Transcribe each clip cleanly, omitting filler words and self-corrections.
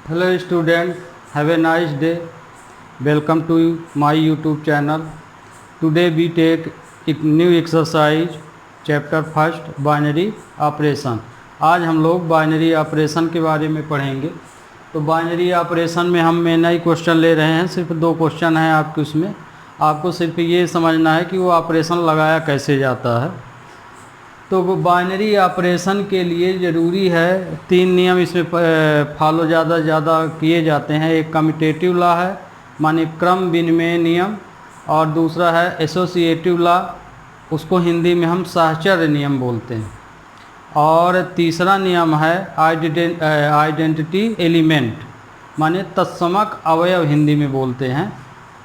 Hello student, have a nice day. Welcome to my YouTube channel. Today we take a new exercise chapter first binary operation. आज हम लोग binary operation के बारे में पढ़ेंगे। तो बाइनरी ऑपरेशन में हम नई क्वेश्चन ले रहे हैं, सिर्फ 2 क्वेश्चन हैं आपके उसमें। आपको सिर्फ ये समझना है कि वो ऑपरेशन लगाया कैसे जाता है। तो वो बाइनरी ऑपरेशन के लिए ज़रूरी है 3 नियम इसमें फॉलो ज़्यादा किए जाते हैं। एक कम्यूटेटिव लॉ है, माने क्रम विनिमय नियम, और दूसरा है एसोसिएटिव लॉ, उसको हिंदी में हम साहचर्य नियम बोलते हैं। और तीसरा नियम है आइडेंटिटी एलिमेंट, माने तत्समक अवयव हिंदी में बोलते हैं।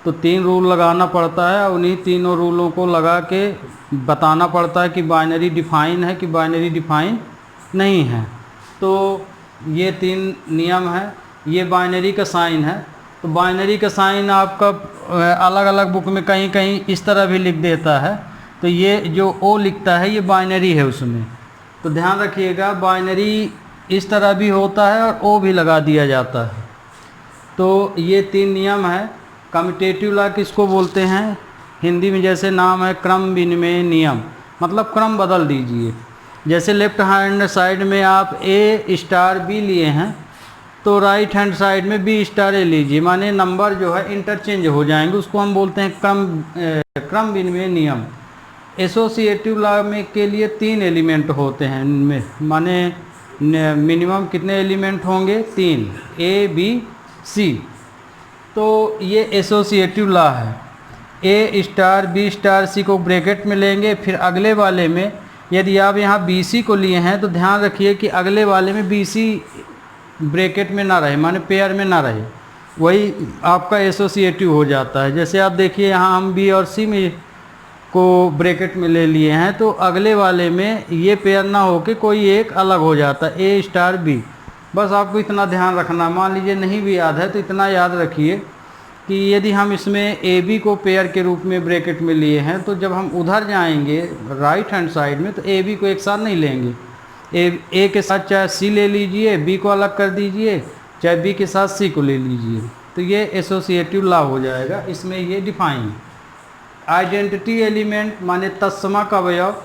तो 3 रूल लगाना पड़ता है, उन्हीं तीनों रूलों को लगा के बताना पड़ता है कि बाइनरी डिफाइन है कि बाइनरी डिफाइन नहीं है। तो ये 3 नियम है। ये बाइनरी का साइन है। तो बाइनरी का साइन आपका अलग अलग बुक में कहीं कहीं इस तरह भी लिख देता है। तो ये जो ओ लिखता है ये बाइनरी है उसमें। तो ध्यान रखिएगा, बाइनरी इस तरह भी होता है और ओ भी लगा दिया जाता है। तो ये 3 नियम है। कम्यूटेटिव लॉ किसको बोलते हैं? हिंदी में जैसे नाम है क्रम विनिमय नियम, मतलब क्रम बदल दीजिए। जैसे लेफ्ट हैंड साइड में आप ए स्टार बी लिए हैं, तो राइट हैंड साइड में बी स्टार ए लीजिए, माने नंबर जो है इंटरचेंज हो जाएंगे। उसको हम बोलते हैं क्रम विनिमय नियम। एसोसिएटिव लॉ में के लिए 3 एलिमेंट होते हैं इनमें, माने मिनिमम कितने एलिमेंट होंगे? 3, ए बी सी। तो ये एसोसिएटिव लॉ है। ए स्टार बी स्टार सी को ब्रैकेट में लेंगे, फिर अगले वाले में यदि आप यहाँ बी सी को लिए हैं तो ध्यान रखिए कि अगले वाले में बी सी ब्रैकेट में ना रहे, माने पेयर में ना रहे, वही आपका एसोसिएटिव हो जाता है। जैसे आप देखिए यहाँ हम बी और सी में को ब्रैकेट में ले लिए हैं, तो अगले वाले में ये पेयर ना होके कोई एक अलग हो जाता है, ए स्टार बी। बस आपको इतना ध्यान रखना। मान लीजिए नहीं भी याद है तो इतना याद रखिए कि यदि हम इसमें ए बी को पेयर के रूप में ब्रैकेट में लिए हैं, तो जब हम उधर जाएंगे राइट हैंड साइड में तो ए बी को एक साथ नहीं लेंगे। ए के साथ चाहे सी ले लीजिए, बी को अलग कर दीजिए, चाहे बी के साथ सी को ले लीजिए, तो ये एसोसिएटिव लॉ हो जाएगा। इसमें ये डिफाइन। आइडेंटिटी एलिमेंट माने तत्समक अवयव।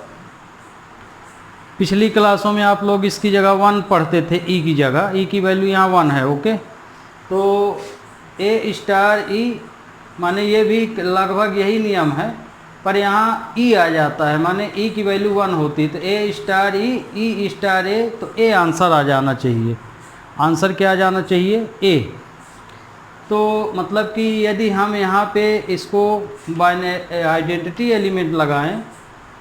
पिछली क्लासों में आप लोग इसकी जगह 1 पढ़ते थे, ई की जगह। ई की वैल्यू यहाँ 1 है, ओके। तो ए स्टार ई, माने ये भी लगभग यही नियम है, पर यहाँ ई आ जाता है, माने ई की वैल्यू 1 होती है। तो a star E star A, तो ए आंसर आ जाना चाहिए। आंसर क्या आ जाना चाहिए? ए। तो मतलब कि यदि हम यहाँ पे इसको आइडेंटिटी एलिमेंट लगाएं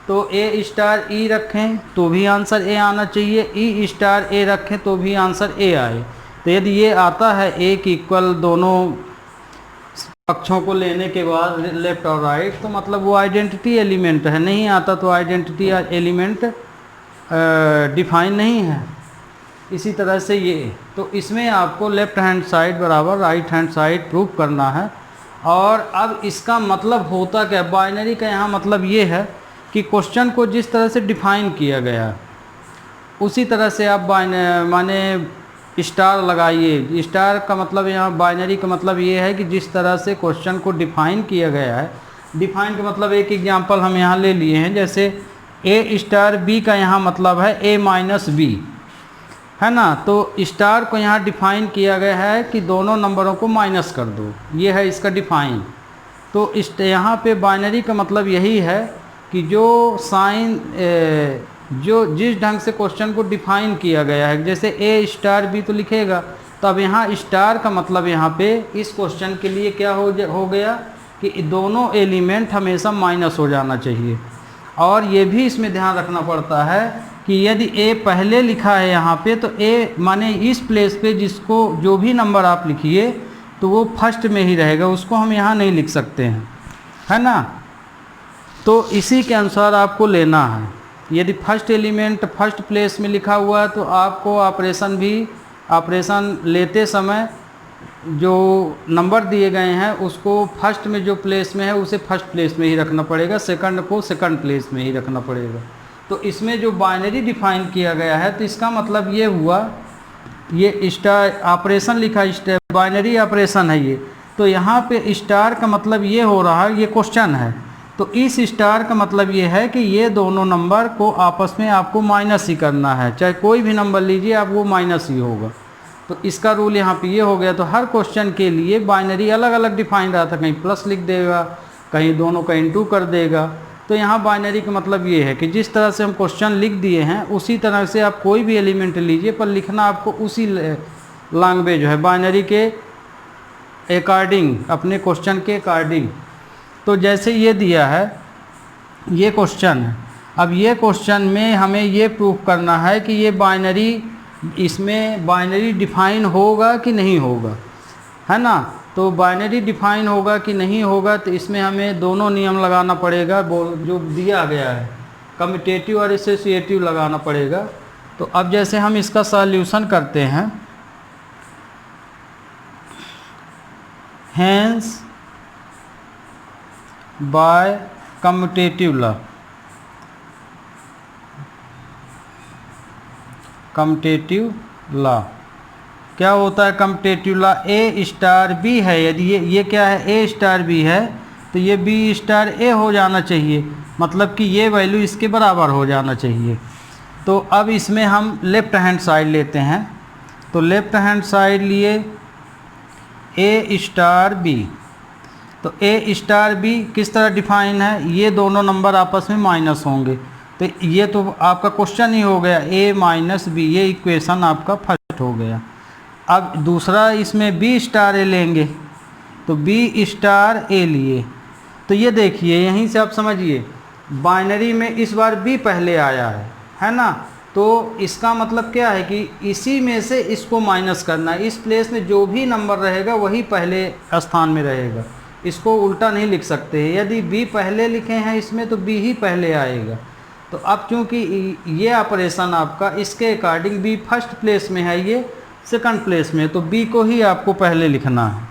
तो ए स्टार ई रखें तो भी आंसर ए आना चाहिए, ई स्टार ए रखें तो भी आंसर ए आए। तो यदि ये आता है ए की इक्वल दोनों पक्षों को लेने के बाद लेफ़्ट और राइट, तो मतलब वो आइडेंटिटी एलिमेंट है। नहीं आता तो आइडेंटिटी एलिमेंट डिफाइन नहीं है। इसी तरह से ये, तो इसमें आपको लेफ़्ट हैंड साइड बराबर राइट हैंड साइड प्रूव करना है। और अब इसका मतलब होता क्या? बाइनरी का यहाँ मतलब ये है कि क्वेश्चन को जिस तरह से डिफाइन किया गया उसी तरह से आप माने स्टार लगाइए। स्टार का मतलब यहाँ बाइनरी का मतलब ये है कि जिस तरह से क्वेश्चन को डिफाइन किया गया है। डिफाइन का मतलब एक एग्जांपल हम यहाँ ले लिए हैं, जैसे ए स्टार बी का यहाँ मतलब है ए माइनस बी, है ना। तो स्टार को यहाँ डिफाइन किया गया है कि दोनों नंबरों को माइनस कर दो, ये है इसका डिफाइन। तो यहाँ पे बाइनरी का मतलब यही है कि जो साइन जो जिस ढंग से क्वेश्चन को डिफाइन किया गया है, जैसे ए स्टार बी तो लिखेगा, तो अब यहाँ स्टार का मतलब यहाँ पे इस क्वेश्चन के लिए क्या हो गया कि दोनों एलिमेंट हमेशा माइनस हो जाना चाहिए। और ये भी इसमें ध्यान रखना पड़ता है कि यदि ए पहले लिखा है यहाँ पे, तो ए माने इस प्लेस पे जिसको जो भी नंबर आप लिखिए तो वो फर्स्ट में ही रहेगा, उसको हम यहाँ नहीं लिख सकते हैं, है ना। तो इसी के अनुसार आपको लेना है। यदि फर्स्ट एलिमेंट फर्स्ट प्लेस में लिखा हुआ है तो आपको ऑपरेशन लेते समय जो नंबर दिए गए हैं उसको फर्स्ट में जो प्लेस में है उसे फर्स्ट प्लेस में ही रखना पड़ेगा, सेकंड को सेकंड प्लेस में ही रखना पड़ेगा। तो इसमें जो बाइनरी डिफाइन किया गया है तो इसका मतलब ये हुआ ये स्टार ऑपरेशन लिखा, बाइनरी ऑपरेशन है ये। तो यहाँ पे स्टार का मतलब ये हो रहा है, ये क्वेश्चन है, तो इस स्टार का मतलब ये है कि ये दोनों नंबर को आपस में आपको माइनस ही करना है, चाहे कोई भी नंबर लीजिए आप, वो माइनस ही होगा। तो इसका रूल यहाँ पे ये हो गया। तो हर क्वेश्चन के लिए बाइनरी अलग अलग डिफाइन रहा था, कहीं प्लस लिख देगा, कहीं दोनों का इनटू कर देगा। तो यहाँ बाइनरी का मतलब ये है कि जिस तरह से हम क्वेश्चन लिख दिए हैं उसी तरह से आप कोई भी एलिमेंट लीजिए, पर लिखना आपको उसी लैंग्वेज है, बाइनरी के अकॉर्डिंग, अपने क्वेश्चन के अकॉर्डिंग। तो जैसे ये दिया है, ये क्वेश्चन है, अब ये क्वेश्चन में हमें ये प्रूफ करना है कि ये बाइनरी, इसमें बाइनरी डिफाइन होगा कि नहीं होगा, है ना। तो बाइनरी डिफाइन होगा कि नहीं होगा, तो इसमें हमें दोनों नियम लगाना पड़ेगा, जो दिया गया है, कम्यूटेटिव और एसोसिएटिव लगाना पड़ेगा। तो अब जैसे हम इसका सॉल्यूशन करते हैं, hence by commutative law, commutative law क्या होता है? कम्यूटेटिव लॉ ए स्टार बी है, यदि ये क्या है, ए स्टार बी है, तो ये बी स्टार ए हो जाना चाहिए, मतलब कि ये वैल्यू इसके बराबर हो जाना चाहिए। तो अब इसमें हम लेफ़्ट हैंड साइड लेते हैं, तो लेफ़्ट हैंड साइड लिए ए स्टार बी। तो ए स्टार बी किस तरह डिफाइन है, ये दोनों नंबर आपस में माइनस होंगे, तो ये तो आपका क्वेश्चन ही हो गया, ए माइनस बी, ये इक्वेशन आपका फर्स्ट हो गया। अब दूसरा इसमें बी स्टार ए लेंगे, तो बी स्टार ए लिए, तो ये देखिए यहीं से आप समझिए, बाइनरी में इस बार बी पहले आया है ना। तो इसका मतलब क्या है कि इसी में से इसको माइनस करना है, इस प्लेस में जो भी नंबर रहेगा वही पहले स्थान में रहेगा, इसको उल्टा नहीं लिख सकते। यदि बी पहले लिखे हैं इसमें तो बी ही पहले आएगा। तो अब चूँकि ये ऑपरेशन आपका इसके अकॉर्डिंग बी फर्स्ट प्लेस में है, ये सेकंड प्लेस में, तो बी को ही आपको पहले लिखना है,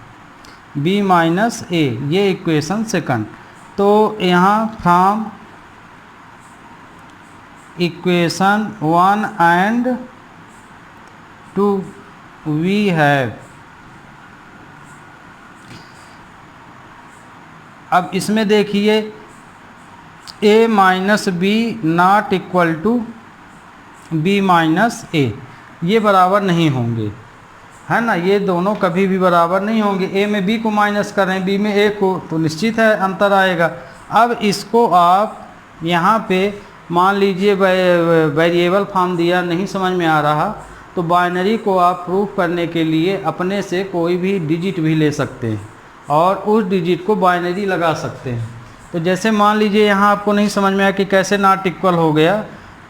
बी माइनस ए, ये इक्वेशन सेकंड। तो यहाँ from equation 1 and 2 we have, अब इसमें देखिए a minus B not equal to B minus A, ये बराबर नहीं होंगे, है ना, ये दोनों कभी भी बराबर नहीं होंगे। a में b को माइनस कर रहे हैं, b में a को, तो निश्चित है अंतर आएगा। अब इसको आप यहाँ पे मान लीजिए वेरिएबल फॉर्म दिया, नहीं समझ में आ रहा, तो बाइनरी को आप प्रूफ करने के लिए अपने से कोई भी डिजिट भी ले सकते हैं और उस डिजिट को बाइनरी लगा सकते हैं। तो जैसे मान लीजिए यहाँ आपको नहीं समझ में आया कि कैसे नॉट इक्वल हो गया,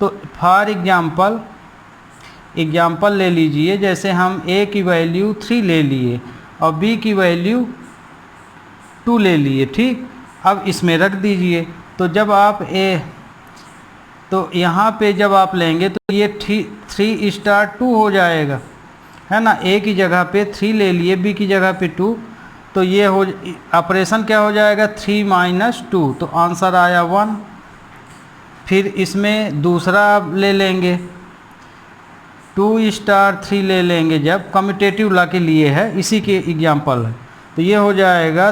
तो फॉर एग्जाम्पल ले लीजिए, जैसे हम a की वैल्यू 3 ले लिए और b की वैल्यू 2 ले लिए, ठीक। अब इसमें रख दीजिए, तो जब आप तो यहाँ पे जब आप लेंगे तो ये 3 स्टार 2 हो जाएगा, है ना। a की जगह पे 3 ले लिए, b की जगह पे 2, तो ये हो ऑपरेशन क्या हो जाएगा, 3 माइनस 2, तो आंसर आया 1। फिर इसमें दूसरा ले लेंगे, 2 स्टार 3 ले लेंगे, जब कम्यूटेटिव लॉ के लिए है, इसी के एग्जाम्पल है, तो ये हो जाएगा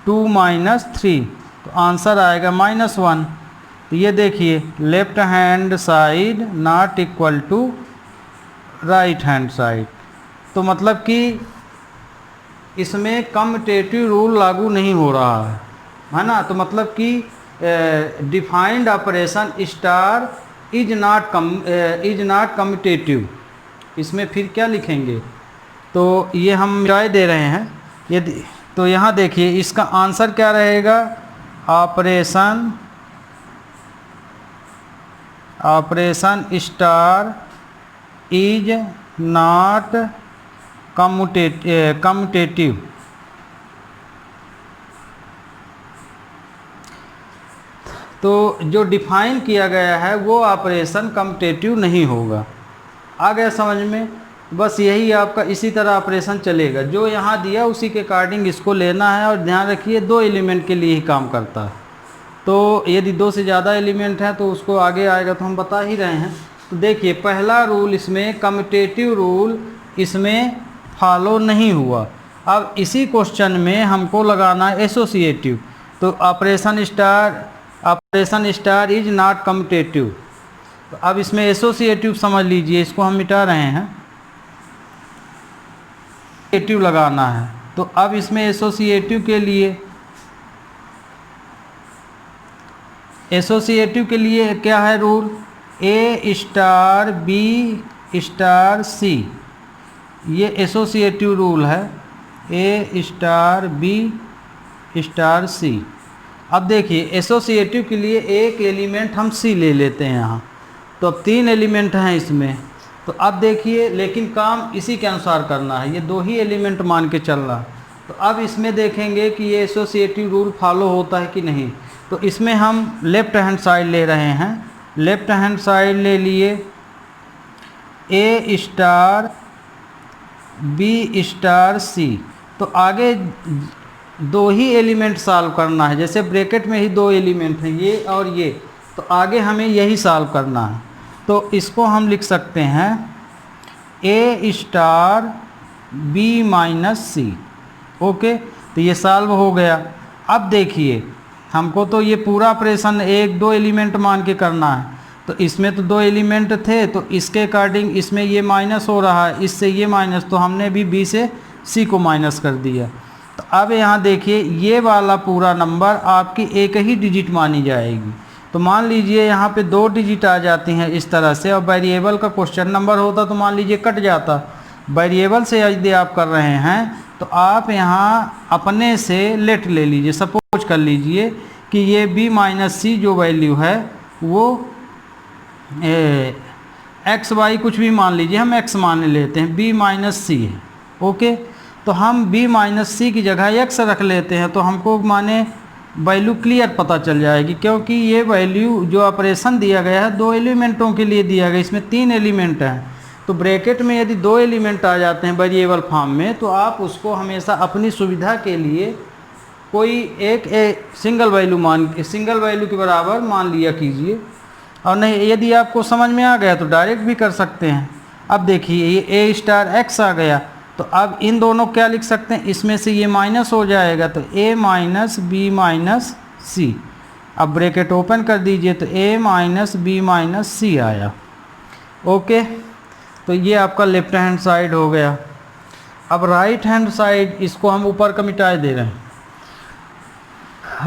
2 माइनस 3, तो आंसर आएगा -1। तो ये देखिए left hand side not equal to right hand side, तो मतलब कि इसमें कम्यूटेटिव रूल लागू नहीं हो रहा है ना। तो मतलब कि defined operation star is not commutative, इसमें फिर क्या लिखेंगे, तो ये हम राय दे रहे हैं। यदि तो यहाँ देखिए इसका आंसर क्या रहेगा, operation star is not commutative. तो जो डिफाइन किया गया है वो ऑपरेशन कम्यूटेटिव नहीं होगा। आ गया समझ में? बस यही आपका इसी तरह ऑपरेशन चलेगा, जो यहाँ दिया उसी के अकॉर्डिंग इसको लेना है। और ध्यान रखिए 2 एलिमेंट के लिए ही काम करता है, तो यदि 2 से ज़्यादा एलिमेंट हैं तो उसको आगे आएगा, तो हम बता ही रहे हैं। तो देखिए पहला रूल इसमें कम्यूटेटिव रूल इसमें फॉलो नहीं हुआ। अब इसी क्वेश्चन में हमको लगाना है एसोसिएटिव, तो operation star is not commutative. तो अब इसमें एसोसिएटिव समझ लीजिए, इसको हम मिटा रहे हैं, एसोसिएटिव लगाना है। तो अब इसमें एसोसिएटिव के लिए क्या है रूल, ए स्टार बी स्टार सी, ये एसोसिएटिव रूल है, ए स्टार बी स्टार सी। अब देखिए एसोसिएटिव के लिए एक एलिमेंट हम सी ले लेते हैं यहाँ, तो अब 3 एलिमेंट हैं इसमें। तो अब देखिए लेकिन काम इसी के अनुसार करना है, ये 2 ही एलिमेंट मान के चल रहा। तो अब इसमें देखेंगे कि ये एसोसिएटिव रूल फॉलो होता है कि नहीं। तो इसमें हम लेफ़्ट हैंड साइड ले रहे हैं, लेफ़्ट हैंड साइड ले लिए, ए स्टार बी स्टार सी। तो आगे 2 ही एलिमेंट सॉल्व करना है, जैसे ब्रैकेट में ही 2 एलिमेंट हैं ये और ये, तो आगे हमें यही सॉल्व करना है। तो इसको हम लिख सकते हैं ए स्टार बी माइनस सी। ओके, तो ये सॉल्व हो गया। अब देखिए हमको तो ये पूरा ऑपरेशन 1-2 एलिमेंट मान के करना है, तो इसमें तो 2 एलिमेंट थे, तो इसके अकॉर्डिंग इसमें ये माइनस हो रहा है, इससे ये माइनस, तो हमने भी बी से सी को माइनस कर दिया। तो अब यहाँ देखिए ये वाला पूरा नंबर आपकी एक ही डिजिट मानी जाएगी। तो मान लीजिए यहाँ पे 2 डिजिट आ जाती हैं इस तरह से, और वेरिएबल का क्वेश्चन नंबर होता तो मान लीजिए कट जाता। वेरिएबल से यदि आप कर रहे हैं तो आप यहाँ अपने से लेट ले लीजिए, सपोज कर लीजिए कि ये b माइनस सी जो वैल्यू है वो एक्स वाई कुछ भी मान लीजिए, हम x मान लेते हैं, b माइनस सी है। ओके, तो हम b माइनस सी की जगह x रख लेते हैं, तो हमको माने वैल्यू क्लियर पता चल जाएगी, क्योंकि ये वैल्यू जो ऑपरेशन दिया गया है 2 एलिमेंटों के लिए दिया गया, इसमें 3 एलिमेंट हैं। तो ब्रैकेट में यदि 2 एलिमेंट आ जाते हैं वेरिएबल फॉर्म में, तो आप उसको हमेशा अपनी सुविधा के लिए कोई एक सिंगल वैल्यू के बराबर मान लिया कीजिए, और नहीं यदि आपको समझ में आ गया तो डायरेक्ट भी कर सकते हैं। अब देखिए ये ए स्टार एक्स आ गया, तो अब इन दोनों क्या लिख सकते हैं, इसमें से ये माइनस हो जाएगा, तो ए माइनस बी माइनस सी। अब ब्रैकेट ओपन कर दीजिए, तो ए माइनस बी माइनस सी आया। ओके, तो ये आपका लेफ्ट हैंड साइड हो गया। अब राइट हैंड साइड, इसको हम ऊपर का मिटाए दे रहे हैं।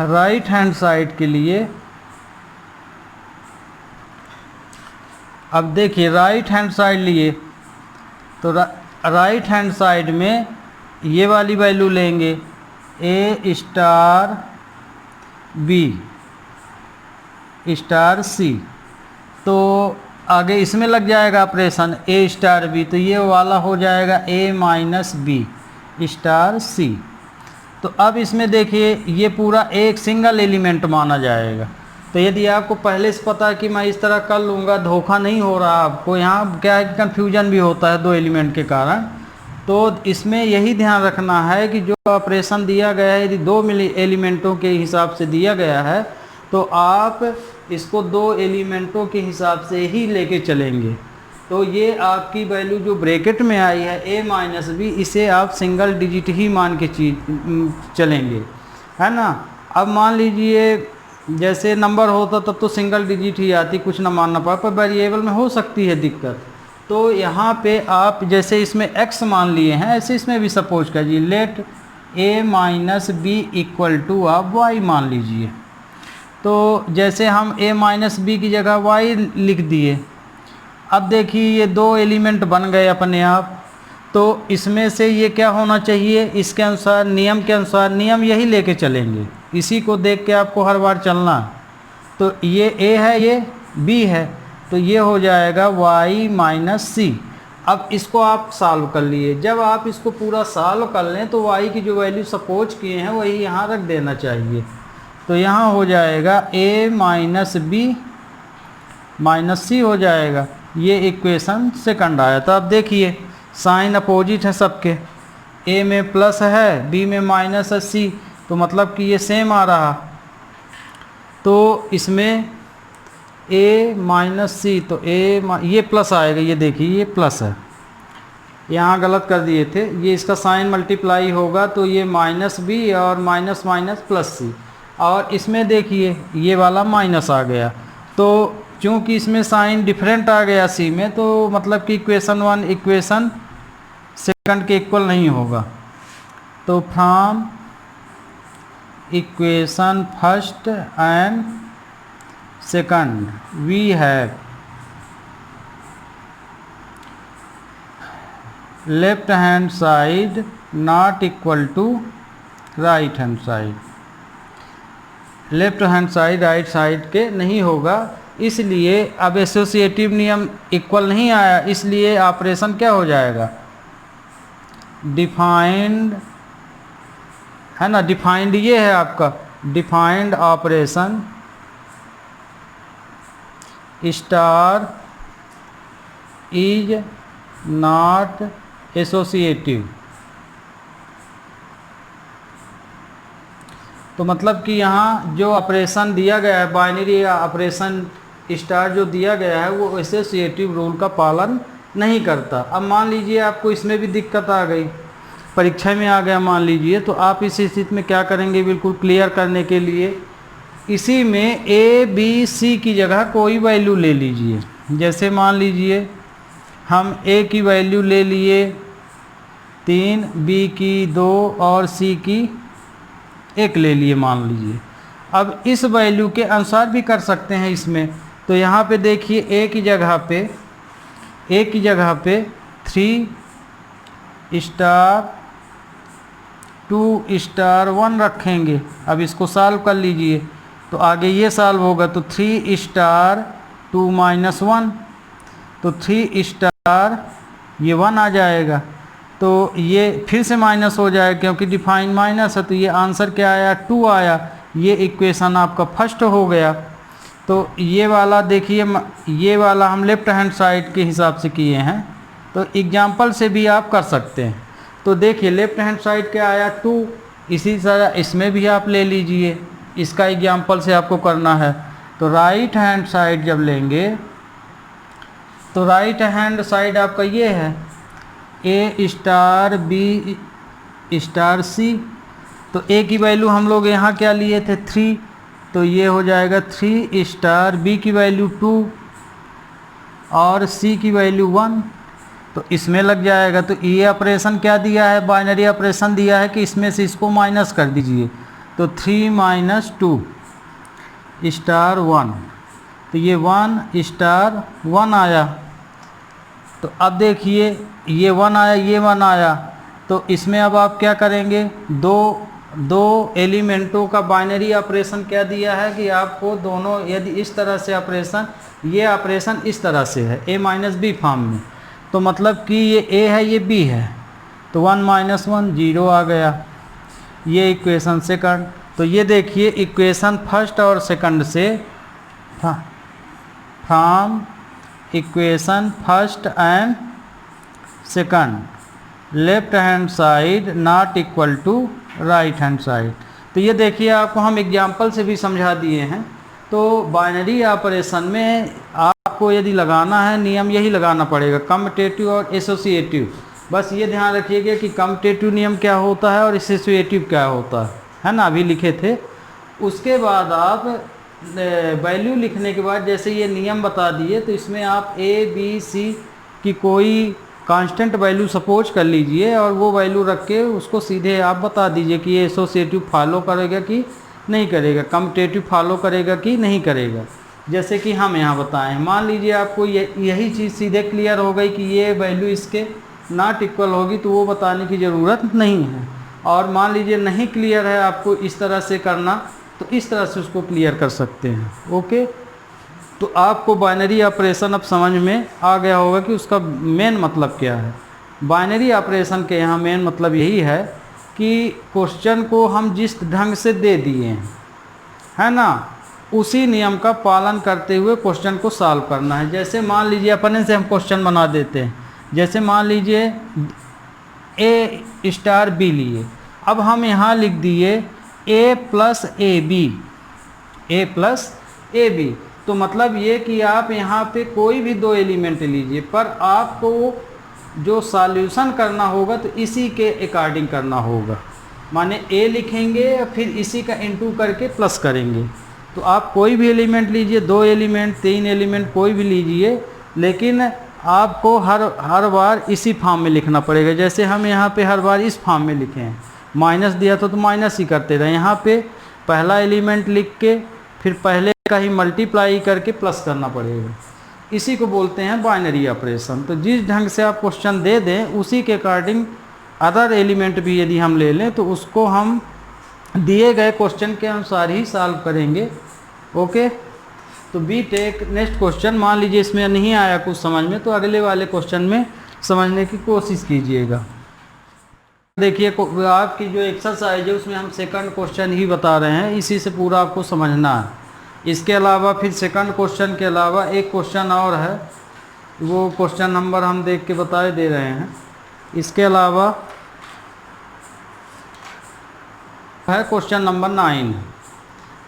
राइट हैंड साइड के लिए अब देखिए राइट हैंड साइड लिए, तो राइट हैंड साइड में ये वाली वैल्यू लेंगे, ए स्टार बी स्टार सी। तो आगे इसमें लग जाएगा ऑपरेशन ए स्टार बी, तो ये वाला हो जाएगा ए माइनस बी स्टार सी। तो अब इसमें देखिए ये पूरा एक सिंगल एलिमेंट माना जाएगा। तो यदि आपको पहले से पता है कि मैं इस तरह कर लूँगा, धोखा नहीं हो रहा आपको, यहाँ क्या है कि कन्फ्यूजन भी होता है 2 एलिमेंट के कारण। तो इसमें यही ध्यान रखना है कि जो ऑपरेशन दिया गया है यदि 2 एलिमेंटों के हिसाब से दिया गया है, तो आप इसको 2 एलिमेंटों के हिसाब से ही लेके चलेंगे। तो ये आपकी वैल्यू जो ब्रैकेट में आई है ए माइनस बी, इसे आप सिंगल डिजिट ही मान के चलेंगे, है ना। अब मान लीजिए जैसे नंबर होता तब तो सिंगल डिजिट ही आती, कुछ ना मानना पड़ा, पर वेरिएबल में हो सकती है दिक्कत। तो यहाँ पे आप जैसे इसमें x मान लिए हैं, ऐसे इसमें भी सपोज कीजिए let a minus B equal to आप y मान लीजिए। तो जैसे हम a माइनस बी की जगह y लिख दिए। अब देखिए ये 2 एलिमेंट बन गए अपने आप, तो इसमें से ये क्या होना चाहिए, इसके अनुसार नियम के अनुसार नियम यही लेके चलेंगे, इसी को देख के आपको हर बार चलना। तो ये a है, ये b है, तो ये हो जाएगा y माइनस सी। अब इसको आप सॉल्व कर लिए, जब आप इसको पूरा सॉल्व कर लें तो y की जो वैल्यू सपोज किए हैं वही यहाँ रख देना चाहिए। तो यहाँ हो जाएगा a माइनस बी माइनस सी हो जाएगा। ये इक्वेशन सेकंड आया। तो अब देखिए साइन अपोजिट है सबके, a में प्लस है, b में माइनस है, c, तो मतलब कि ये सेम आ रहा। तो इसमें ए माइनस सी, तो ये प्लस आएगा, ये देखिए ये प्लस है, यहाँ गलत कर दिए थे, ये इसका साइन मल्टीप्लाई होगा तो ये माइनस बी और माइनस माइनस प्लस सी, और इसमें देखिए ये वाला माइनस आ गया, तो चूँकि इसमें साइन डिफरेंट आ गया सी में, तो मतलब कि इक्वेशन 1 इक्वेशन सेकंड के इक्वल नहीं होगा। तो from equation first and second we have left hand side not equal to right hand side, left hand side right side के नहीं होगा, इसलिए अब एसोसिएटिव नियम इक्वल नहीं आया, इसलिए ऑपरेशन क्या हो जाएगा, डिफाइंड है ना, डिफाइंड ये है आपका, defined operation star is not associative. तो मतलब कि यहाँ जो ऑपरेशन दिया गया है, बाइनरी ऑपरेशन स्टार जो दिया गया है, वो एसोसिएटिव रूल का पालन नहीं करता। अब मान लीजिए आपको इसमें भी दिक्कत आ गई, परीक्षा में आ गया मान लीजिए, तो आप इस स्थिति में क्या करेंगे, बिल्कुल क्लियर करने के लिए इसी में ए बी सी की जगह कोई वैल्यू ले लीजिए। जैसे मान लीजिए हम ए की वैल्यू ले लिए 3, बी की 2 और सी की 1 ले लिए मान लीजिए। अब इस वैल्यू के अनुसार भी कर सकते हैं इसमें, तो यहाँ पे देखिए ए की जगह पे 3 स्टार 2 स्टार 1 रखेंगे। अब इसको सॉल्व कर लीजिए, तो आगे ये सॉल्व होगा, तो 3 स्टार 2 माइनस 1, तो 3 स्टार ये 1 आ जाएगा, तो ये फिर से माइनस हो जाएगा क्योंकि डिफाइन माइनस है, तो ये आंसर क्या आया, 2 आया। ये इक्वेशन आपका फर्स्ट हो गया। तो ये वाला देखिए, ये वाला हम लेफ्ट हैंड साइड के हिसाब से किए हैं, तो एग्जाम्पल से भी आप कर सकते हैं। तो देखिए लेफ्ट हैंड साइड क्या आया 2, इसी तरह इसमें भी आप ले लीजिए, इसका एग्जाम्पल से आपको करना है। तो राइट हैंड साइड जब लेंगे, तो राइट हैंड साइड आपका ये है A star B star C, तो ए की वैल्यू हम लोग यहाँ क्या लिए थे 3, तो ये हो जाएगा 3 स्टार बी की वैल्यू 2 और सी की वैल्यू 1, तो इसमें लग जाएगा। तो ये ऑपरेशन क्या दिया है, बाइनरी ऑपरेशन दिया है कि इसमें से इसको माइनस कर दीजिए, तो 3 माइनस 2 स्टार 1, तो ये 1 स्टार 1 आया। तो अब देखिए ये 1 आया, ये 1 आया, तो इसमें अब आप क्या करेंगे, दो एलिमेंटों का बाइनरी ऑपरेशन क्या दिया है कि आपको दोनों, यदि इस तरह से ऑपरेशन, ये ऑपरेशन इस तरह से है ए माइनस बी फॉर्म में, तो मतलब कि ये ए है ये बी है, तो 1 माइनस 1 0 आ गया। ये इक्वेशन सेकंड, तो ये देखिए इक्वेशन फर्स्ट और सेकंड से, from equation first and second left hand side not equal to right hand side. तो ये देखिए आपको हम एग्जाम्पल से भी समझा दिए हैं। तो बाइनरी ऑपरेशन में आपको यदि लगाना है, नियम यही लगाना पड़ेगा, कम्यूटेटिव और एसोसिएटिव। बस ये ध्यान रखिएगा कि कम्यूटेटिव नियम क्या होता है और एसोसिएटिव क्या होता है ना, अभी लिखे थे। उसके बाद आप वैल्यू लिखने के बाद जैसे ये नियम बता दिए, तो इसमें आप ए बी सी की कोई कांस्टेंट वैल्यू सपोज कर लीजिए और वो वैल्यू रख के उसको सीधे आप बता दीजिए कि ये एसोसिएटिव फॉलो करेगा कि नहीं करेगा, कम्यूटेटिव फॉलो करेगा कि नहीं करेगा। जैसे कि हम यहाँ बताएं, मान लीजिए आपको यही चीज़ सीधे क्लियर हो गई कि ये वैल्यू इसके नॉट इक्वल होगी, तो वो बताने की ज़रूरत नहीं है। और मान लीजिए नहीं क्लियर है आपको इस तरह से करना, तो इस तरह से उसको क्लियर कर सकते हैं। ओके, तो आपको बाइनरी ऑपरेशन अब समझ में आ गया होगा कि उसका मेन मतलब क्या है। बाइनरी ऑपरेशन के यहाँ मेन मतलब यही है कि क्वेश्चन को हम जिस ढंग से दे दिए हैं, है ना, उसी नियम का पालन करते हुए क्वेश्चन को सॉल्व करना है। जैसे मान लीजिए अपने से हम क्वेश्चन बना देते हैं, जैसे मान लीजिए ए स्टार बी लिए, अब हम यहाँ लिख दिए ए प्लस ए बी, तो मतलब ये कि आप यहाँ पे कोई भी 2 एलिमेंट लीजिए, पर आपको जो सॉल्यूशन करना होगा तो इसी के अकॉर्डिंग करना होगा। माने a लिखेंगे या फिर इसी का इनटू करके प्लस करेंगे। तो आप कोई भी एलिमेंट लीजिए, 2 एलिमेंट, 3 एलिमेंट, कोई भी लीजिए, लेकिन आपको हर बार इसी फॉर्म में लिखना पड़ेगा। जैसे हम यहाँ पे हर बार इस फॉर्म में लिखे हैं, माइनस दिया तो माइनस ही करते रहे। यहाँ पे पहला एलिमेंट लिख के फिर पहले का ही मल्टीप्लाई करके प्लस करना पड़ेगा। इसी को बोलते हैं बाइनरी ऑपरेशन। तो जिस ढंग से आप क्वेश्चन दे दें उसी के अकॉर्डिंग अदर एलिमेंट भी यदि हम ले लें तो उसको हम दिए गए क्वेश्चन के अनुसार ही सॉल्व करेंगे। ओके, तो बी टेक नेक्स्ट क्वेश्चन। मान लीजिए इसमें नहीं आया कुछ समझ में, तो अगले वाले क्वेश्चन में समझने की कोशिश कीजिएगा। देखिए आपकी जो एक्सरसाइज है उसमें हम सेकंड क्वेश्चन ही बता रहे हैं, इसी से पूरा आपको समझना है। इसके अलावा फिर सेकंड क्वेश्चन के अलावा एक क्वेश्चन और है, वो क्वेश्चन नंबर हम देख के बताए दे रहे हैं। इसके अलावा है क्वेश्चन नंबर 9।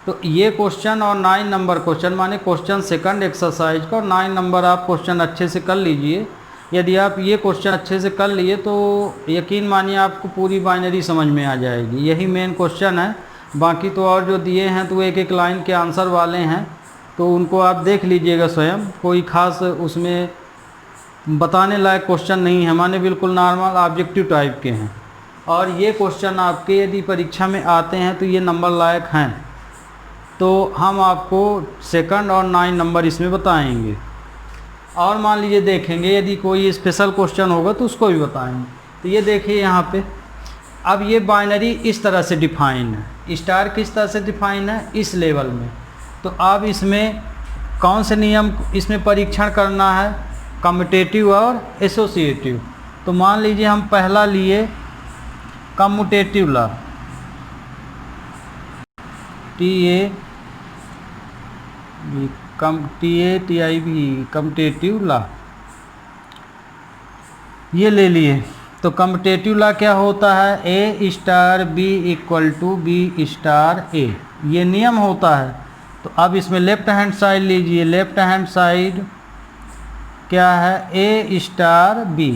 तो ये क्वेश्चन और 9 नंबर क्वेश्चन माने क्वेश्चन सेकंड एक्सरसाइज का, और 9 नंबर आप क्वेश्चन अच्छे से कर लीजिए। यदि आप ये क्वेश्चन अच्छे से कर लिए तो यकीन मानिए आपको पूरी बाइनरी समझ में आ जाएगी। यही मेन क्वेश्चन है। बाकी तो और जो दिए हैं तो एक एक लाइन के आंसर वाले हैं, तो उनको आप देख लीजिएगा स्वयं। कोई ख़ास उसमें बताने लायक क्वेश्चन नहीं है, माने बिल्कुल नॉर्मल ऑब्जेक्टिव टाइप के हैं। और ये क्वेश्चन आपके यदि परीक्षा में आते हैं तो ये नंबर लायक हैं। तो हम आपको सेकंड और 9 नंबर इसमें बताएंगे। और मान लीजिए देखेंगे यदि कोई स्पेशल क्वेश्चन होगा तो उसको भी बताएंगे। तो ये देखिए यहाँ पे, अब ये बाइनरी इस तरह से डिफाइन है, स्टार किस तरह से डिफाइन है इस लेवल में। तो अब इसमें कौन से नियम इसमें परीक्षण करना है, कम्यूटेटिव और एसोसिएटिव। तो मान लीजिए हम पहला लिए कम्यूटेटिव लॉ, कम्यूटेटिव लॉ ये ले लिए। तो कम्यूटेटिव लॉ क्या होता है, A star B equal to B star A, ये नियम होता है। तो अब इसमें लेफ्ट हैंड साइड लीजिए, लेफ्ट हैंड साइड क्या है, ए स्टार बी।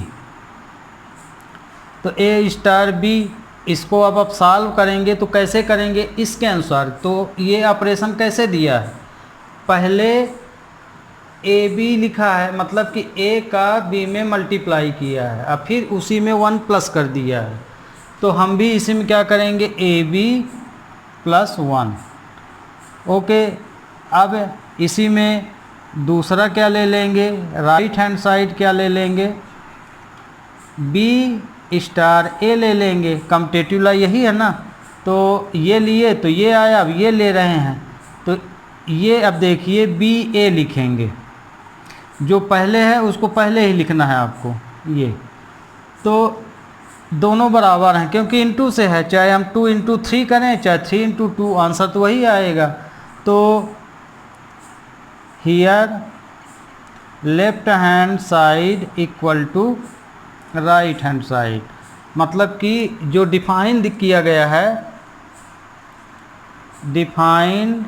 तो ए स्टार बी, इसको अब आप सॉल्व करेंगे तो कैसे करेंगे इसके अनुसार। तो ये ऑपरेशन कैसे दिया है, पहले ए बी लिखा है, मतलब कि ए का बी में मल्टीप्लाई किया है, अब फिर उसी में 1 प्लस कर दिया है। तो हम भी इसी में क्या करेंगे, ए बी प्लस 1। ओके, अब इसी में दूसरा क्या ले लेंगे, राइट हैंड साइड क्या ले लेंगे, बी स्टार ए ले लेंगे। कम्यूटेटिव लॉ यही है ना। तो ये लिए तो ये आया, अब ये ले रहे हैं तो ये अब देखिए बी ए लिखेंगे, जो पहले है उसको पहले ही लिखना है आपको। ये तो दोनों बराबर हैं क्योंकि इनटू से है, चाहे हम 2 इंटू 3 करें चाहे 3 इंटू 2, आंसर तो वही आएगा। तो here left hand side equal to right hand side, मतलब कि जो डिफाइन किया गया है, defined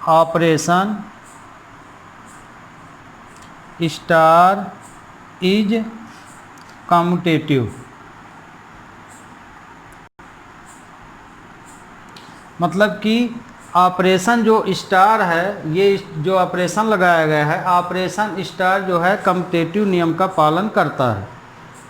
operation star is commutative, मतलब कि ऑपरेशन जो स्टार है, ये जो ऑपरेशन लगाया गया है, ऑपरेशन स्टार जो है कम्यूटेटिव नियम का पालन करता है।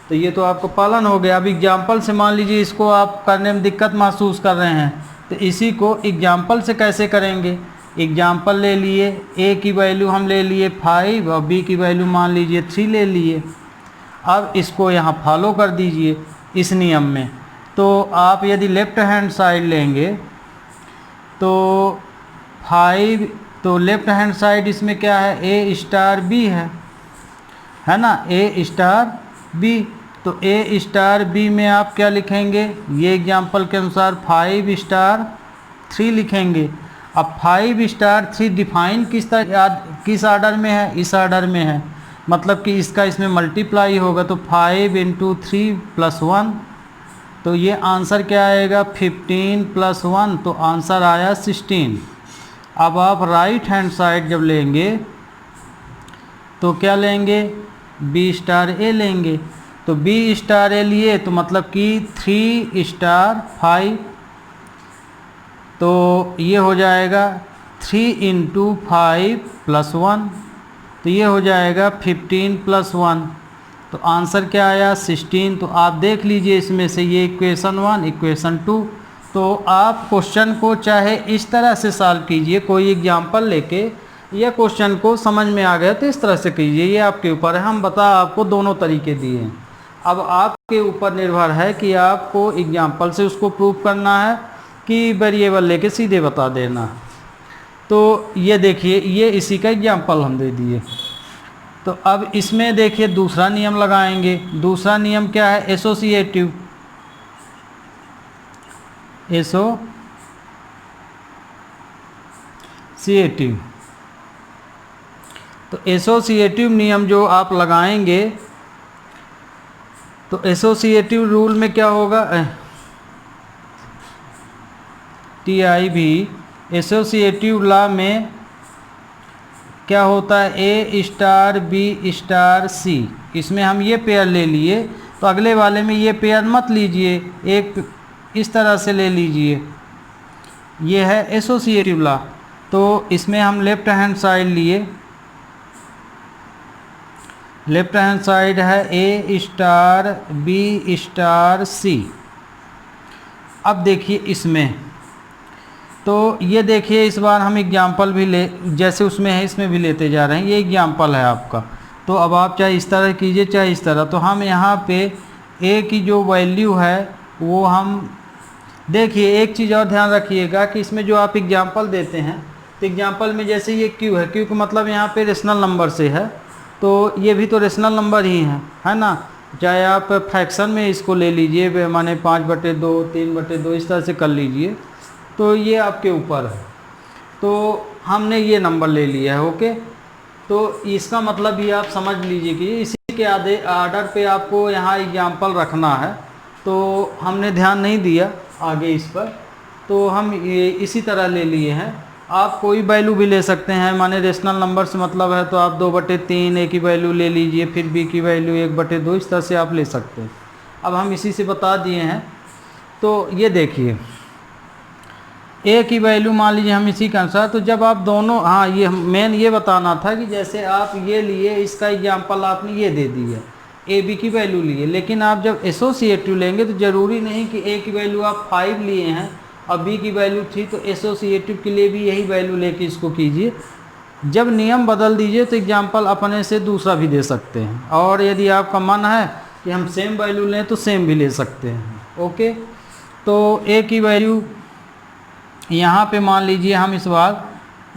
तो ये तो आपको पालन हो गया। अब एग्जाम्पल से मान लीजिए इसको आप करने में दिक्कत महसूस कर रहे हैं, तो इसी को एग्जाम्पल से कैसे करेंगे। एग्जाम्पल ले लिए, ए की वैल्यू हम ले लिए 5 और बी की वैल्यू मान लीजिए 3 ले लिए। अब इसको यहाँ फॉलो कर दीजिए इस नियम में। तो आप यदि लेफ्ट हैंड साइड लेंगे तो 5, तो लेफ्ट हैंड साइड इसमें क्या है, ए स्टार बी है ना, ए स्टार बी। तो ए स्टार बी में आप क्या लिखेंगे, ये एग्जाम्पल के अनुसार 5 स्टार 3 लिखेंगे। अब 5 स्टार 3 डिफाइन किस ऑर्डर में है, इस ऑर्डर में है, मतलब कि इसका इसमें मल्टीप्लाई होगा। तो 5 इंटू 3 प्लस 1, तो ये आंसर क्या आएगा 15 प्लस 1, तो आंसर आया 16। अब आप राइट हैंड साइड जब लेंगे तो क्या लेंगे, बी स्टार ए लेंगे। तो बी स्टार ए लिए तो मतलब कि 3 स्टार 5, तो ये हो जाएगा 3 इंटू 5 + 1, तो ये हो जाएगा 15 + 1, तो आंसर क्या आया 16। तो आप देख लीजिए इसमें से ये इक्वेशन 1 इक्वेशन 2। तो आप क्वेश्चन को चाहे इस तरह से सॉल्व कीजिए, कोई एग्जाम्पल लेके, या क्वेश्चन को समझ में आ गया तो इस तरह से कीजिए, ये आपके ऊपर है। हम आपको दोनों तरीके दिए हैं, अब आपके ऊपर निर्भर है कि आपको एग्जाम्पल से उसको प्रूव करना है कि वेरिएबल लेके सीधे बता देना। तो ये देखिए, ये इसी का एग्जाम्पल हम दे दिए। तो अब इसमें देखिए दूसरा नियम लगाएंगे। दूसरा नियम क्या है, एसोसिएटिव। तो एसोसिएटिव नियम जो आप लगाएंगे, तो एसोसिएटिव रूल में क्या होगा, TIV एसोसिएटिव लॉ में क्या होता है, A star B star C। इसमें हम ये पेयर ले लिए, तो अगले वाले में ये पेयर मत लीजिए, एक इस तरह से ले लीजिए। ये है एसोसिएटिव लॉ। तो इसमें हम लेफ्ट हैंड साइड लिए, लेफ्ट हैंड साइड है A star B star C। अब देखिए इसमें, तो ये देखिए इस बार हम एग्जाम्पल भी ले, जैसे उसमें है इसमें भी लेते जा रहे हैं। ये एग्जाम्पल है आपका, तो अब आप चाहे इस तरह कीजिए चाहे इस तरह। तो हम यहाँ पे A की जो वैल्यू है वो हम देखिए, एक चीज़ और ध्यान रखिएगा कि इसमें जो आप एग्जाम्पल देते हैं, तो एग्जाम्पल में जैसे ये Q है, Q का मतलब यहाँ पे रेशनल नंबर से है, तो ये भी तो रेशनल नंबर ही है ना। चाहे आप फ्रैक्शन में इसको ले लीजिए, माने 5/2 3/2 इस तरह से कर लीजिए, तो ये आपके ऊपर है। तो हमने ये नंबर ले लिया है, ओके। तो इसका मतलब ये आप समझ लीजिए कि इसी के आधे आर्डर पे आपको यहाँ एग्जाम्पल रखना है, तो हमने ध्यान नहीं दिया आगे इस पर, तो हम ये इसी तरह ले लिए हैं। आप कोई वैल्यू भी ले सकते हैं, माने रेशनल नंबर से मतलब है तो आप 2/3 A की वैल्यू ले लीजिए, फिर B की वैल्यू 1/2, इस तरह से आप ले सकते हैं। अब हम इसी से बता दिए हैं। तो ये देखिए A की वैल्यू मान लीजिए हम इसी के अनुसार, तो जब आप दोनों, हाँ ये मेन ये बताना था कि जैसे आप ये लिए, इसका एग्जाम्पल आपने ये दे दी है, AB की वैल्यू लिए, लेकिन आप जब एसोसिएटिव लेंगे तो ज़रूरी नहीं कि A की वैल्यू आप 5 लिए हैं और B की वैल्यू 3, तो एसोसिएटिव के लिए भी यही वैल्यू लेके इसको कीजिए। जब नियम बदल दीजिए तो एग्जाम्पल अपने से दूसरा भी दे सकते हैं, और यदि आपका मन है कि हम सेम वैल्यू लें तो सेम भी ले सकते हैं, ओके। तो A की वैल्यू यहाँ पे मान लीजिए हम इस बार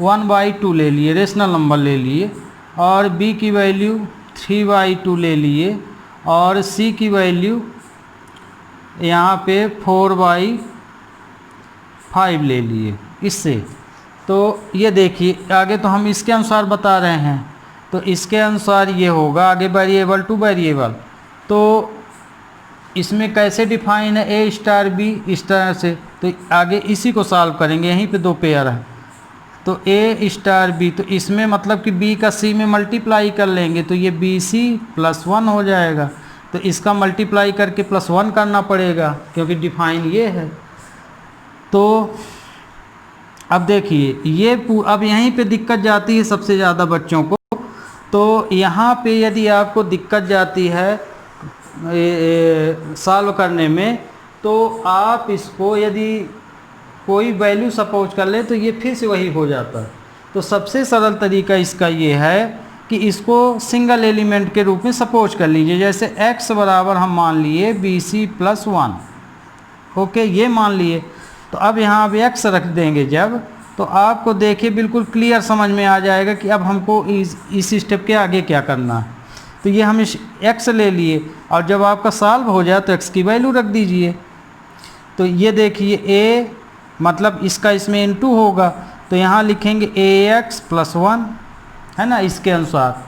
1/2 ले लिए, रेशनल नंबर ले लिए, और B की वैल्यू 3/2 ले लिए, और C की वैल्यू यहाँ पे 4/5 ले लिए इससे। तो ये देखिए आगे तो हम इसके अनुसार बता रहे हैं, तो इसके अनुसार ये होगा आगे वेरिएबल टू वेरिएबल। तो इसमें कैसे डिफाइन है, A स्टार B इस तरह से, तो आगे इसी को सॉल्व करेंगे। यहीं पे 2 पेयर है, तो A स्टार B, तो इसमें मतलब कि B का C में मल्टीप्लाई कर लेंगे, तो ये BC + 1 हो जाएगा। तो इसका मल्टीप्लाई करके +1 करना पड़ेगा क्योंकि डिफाइन ये है। तो अब देखिए ये अब यहीं पे दिक्कत जाती है सबसे ज़्यादा बच्चों को। तो यहाँ पे यदि आपको दिक्कत जाती है सॉल्व करने में, तो आप इसको यदि कोई वैल्यू सपोज कर ले तो ये फिर से वही हो जाता है। तो सबसे सरल तरीका इसका ये है कि इसको सिंगल एलिमेंट के रूप में सपोज कर लीजिए। जैसे x बराबर हम मान लिए BC + 1, ओके, ये मान लिए। तो अब यहाँ अब x रख देंगे जब, तो आपको देखिए बिल्कुल क्लियर समझ में आ जाएगा कि अब हमको इस स्टेप के आगे क्या करना है। तो ये हम इस x ले लिए, और जब आपका सॉल्व हो जाए तो x की वैल्यू रख दीजिए। तो ये देखिए a मतलब इसका इसमें इनटू होगा, तो यहाँ लिखेंगे AX + 1, है ना, इसके अनुसार।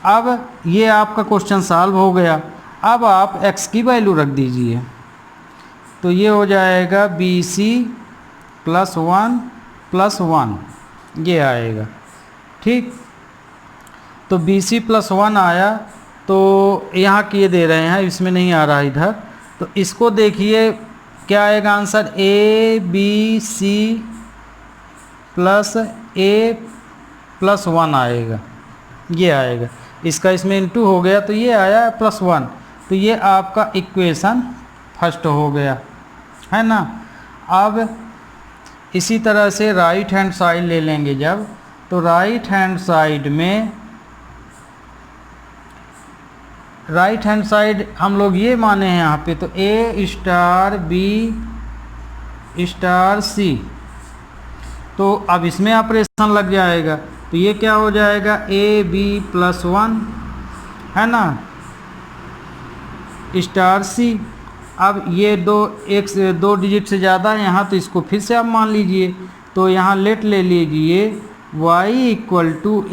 अब ये आपका क्वेश्चन सॉल्व हो गया। अब आप x की वैल्यू रख दीजिए, तो ये हो जाएगा BC + 1 + 1, ये आएगा। ठीक, तो BC + 1 आया, तो यहाँ किए दे रहे हैं, इसमें नहीं आ रहा इधर। तो इसको देखिए क्या आएगा आंसर, ABC + A + 1 आएगा, ये आएगा। इसका इसमें इनटू हो गया तो ये आया +1, तो ये आपका इक्वेशन फर्स्ट हो गया, है ना। अब इसी तरह से राइट हैंड साइड ले लेंगे जब, तो राइट हैंड साइड हम लोग ये माने हैं यहाँ पे, तो A * B * C, तो अब इसमें ऑपरेशन लग जाएगा, तो ये क्या हो जाएगा, AB + 1, है ना, *C। अब ये दो डिजिट से ज़्यादा है यहाँ, तो इसको फिर से आप मान लीजिए, तो यहाँ लेट ले लीजिए y =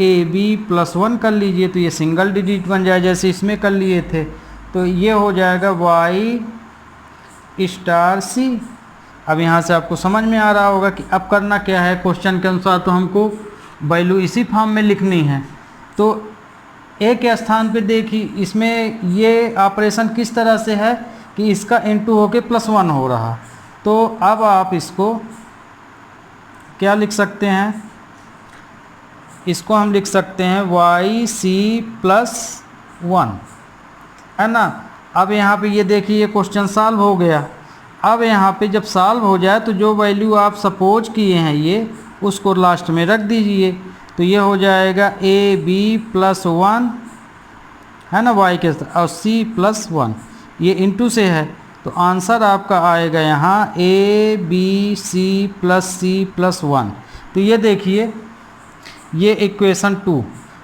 AB + 1 कर लीजिए, तो ये सिंगल डिजिट बन जाए जैसे इसमें कर लिए थे, तो ये हो जाएगा y * C। अब यहाँ से आपको समझ में आ रहा होगा कि अब करना क्या है, क्वेश्चन के अनुसार तो हमको वैल्यू इसी फॉर्म में लिखनी है। तो A के स्थान पे देखिए, इसमें ये ऑपरेशन किस तरह से है कि इसका इनटू होके +1 हो रहा, तो अब आप इसको क्या लिख सकते हैं, इसको हम लिख सकते हैं YC + 1, है ना। अब यहाँ पे ये देखिए ये क्वेश्चन सॉल्व हो गया। अब यहाँ पे जब सॉल्व हो जाए तो जो वैल्यू आप सपोज किए हैं ये उसको लास्ट में रख दीजिए, तो ये हो जाएगा AB + 1, है ना, y के साथ, और C + 1, ये इनटू से है, तो आंसर आपका आएगा यहाँ ABC + C + 1। तो ये देखिए ये इक्वेशन 2,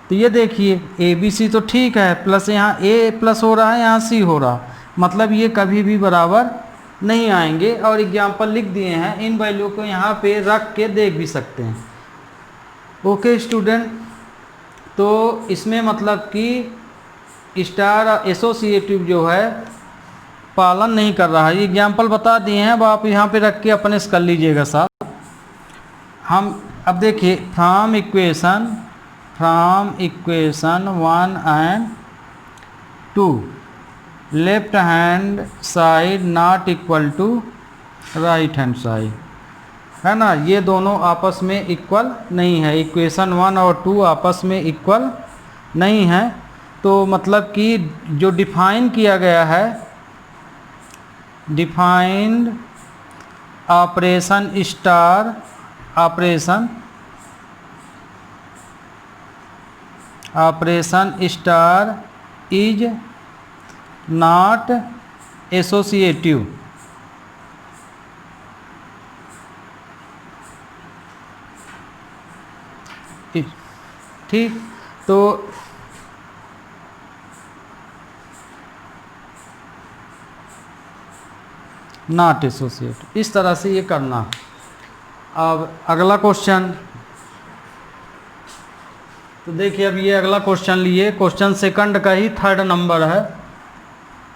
तो ये देखिए ABC तो ठीक है, प्लस यहाँ A प्लस हो रहा है, यहाँ C हो रहा, मतलब ये कभी भी बराबर नहीं आएंगे। और एग्जाम्पल लिख दिए हैं, इन वैल्यू को यहाँ पे रख के देख भी सकते हैं। ओके स्टूडेंट, तो इसमें मतलब कि स्टार एसोसिएटिव जो है पालन नहीं कर रहा है, ये एग्जाम्पल बता दिए हैं, अब आप यहाँ पे रख के अपने कर लीजिएगा साहब। हम अब देखिए from equation 1 and 2 left hand side not equal to right hand side, है ना, ये दोनों आपस में इक्वल नहीं है, इक्वेशन 1 और 2 आपस में इक्वल नहीं है। तो मतलब कि जो डिफाइन किया गया है, defined operation star is not associative. ठीक, तो नॉट एसोसिएटिव, इस तरह से ये करना। अब अगला क्वेश्चन, तो देखिए अब ये अगला क्वेश्चन लिए, क्वेश्चन सेकंड का ही 3rd नंबर है।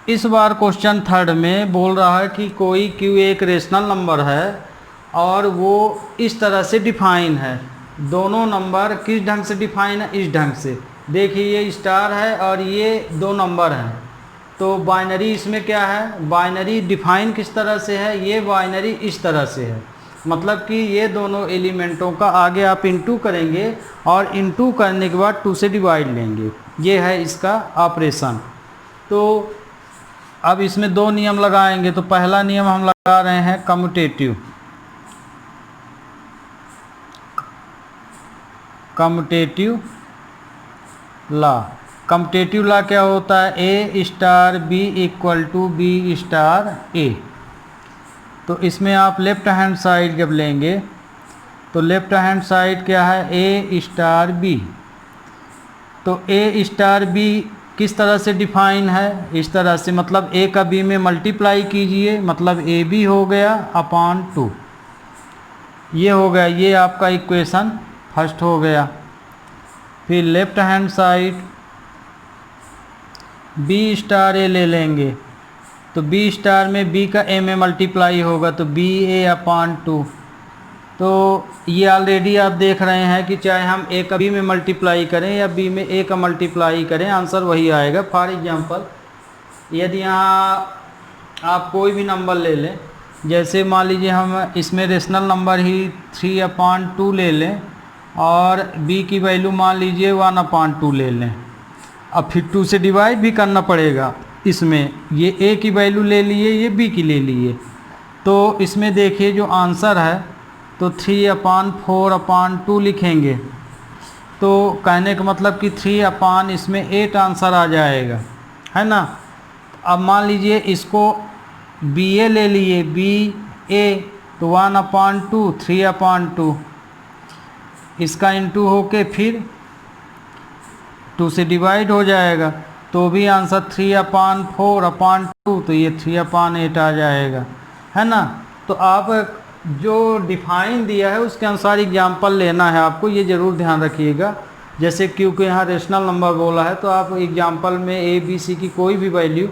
इस बार क्वेश्चन 3rd में बोल रहा है कि कोई Q एक रेशनल नंबर है और वो इस तरह से डिफाइन है। दोनों नंबर किस ढंग से डिफाइन है, इस ढंग से देखिए, ये स्टार है और ये 2 नंबर हैं। तो बाइनरी इसमें क्या है, बाइनरी डिफाइन किस तरह से है, ये बाइनरी इस तरह से है, मतलब कि ये दोनों एलिमेंटों का आगे आप इनटू करेंगे और इनटू करने के बाद 2 से डिवाइड लेंगे, ये है इसका ऑपरेशन। तो अब इसमें 2 नियम लगाएंगे। तो पहला नियम हम लगा रहे हैं कम्यूटेटिव लॉ। कम्यूटेटिव लॉ क्या होता है, A * B = B * A। तो इसमें आप लेफ्ट हैंड साइड जब लेंगे तो लेफ्ट हैंड साइड क्या है, A * B। तो A * B किस तरह से डिफाइन है, इस तरह से, मतलब A का B में मल्टीप्लाई कीजिए, मतलब AB हो गया अपॉन 2, ये हो गया, ये आपका इक्वेशन फर्स्ट हो गया। फिर left hand side B * A ले लेंगे, तो B * में B का A में मल्टीप्लाई होगा, तो BA अपॉन 2, तो ये ऑलरेडी आप देख रहे हैं कि चाहे हम ए का बी में मल्टीप्लाई करें या बी में ए का मल्टीप्लाई करें, आंसर वही आएगा। फॉर एग्जांपल, यदि यहाँ आप कोई भी नंबर ले लें, जैसे मान लीजिए हम इसमें रेशनल नंबर ही 3/2 ले लें और b की वैल्यू मान लीजिए 1/2 ले लें। अब फिर 2 से डिवाइड भी करना पड़ेगा। इसमें ये a की वैल्यू ले लिए, ये b की ले लिए, तो इसमें देखिए जो आंसर है तो 3/4/2 लिखेंगे। तो कहने का मतलब कि 3 इसमें 8 आंसर आ जाएगा, है ना। अब मान लीजिए इसको बी ए ले लिए, बी ए, तो 1/2 3/2, इसका इंटू होके फिर 2 से डिवाइड हो जाएगा, तो भी आंसर 3/4/2, तो ये 3/8 आ जाएगा, है ना। तो आप जो डिफाइन दिया है उसके अनुसार एग्जाम्पल लेना है आपको, ये ज़रूर ध्यान रखिएगा। जैसे क्योंकि यहाँ रेशनल नंबर बोला है तो आप एग्जाम्पल में ए बी सी की कोई भी वैल्यू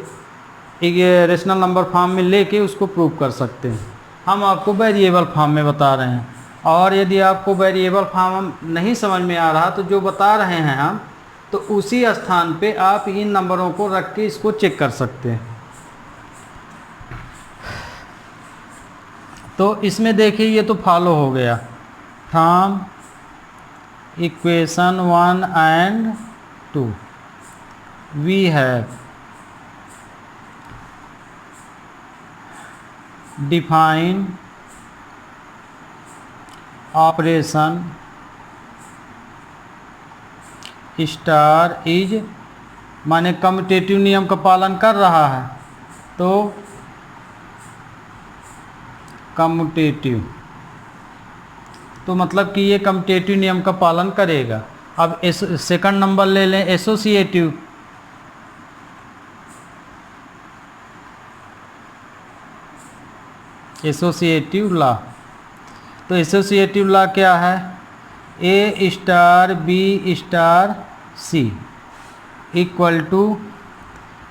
एक रेशनल नंबर फॉर्म में लेके उसको प्रूव कर सकते हैं। हम आपको वेरिएबल फॉर्म में बता रहे हैं, और यदि आपको वेरिएबल फॉर्म नहीं समझ में आ रहा तो जो बता रहे हैं हम, तो उसी स्थान पे आप इन नंबरों को रख के इसको चेक कर सकते हैं। तो इसमें देखिए ये तो फॉलो हो गया, from equation 1 and 2 we have define operation star is, माने कम्यूटेटिव नियम का पालन कर रहा है, तो कम्यूटेटिव, तो मतलब कि ये कम्यूटेटिव नियम का पालन करेगा। अब सेकंड नंबर ले लें, एसोसिएटिव, एसोसिएटिव लॉ। तो एसोसिएटिव लॉ क्या है, A star B star C equal to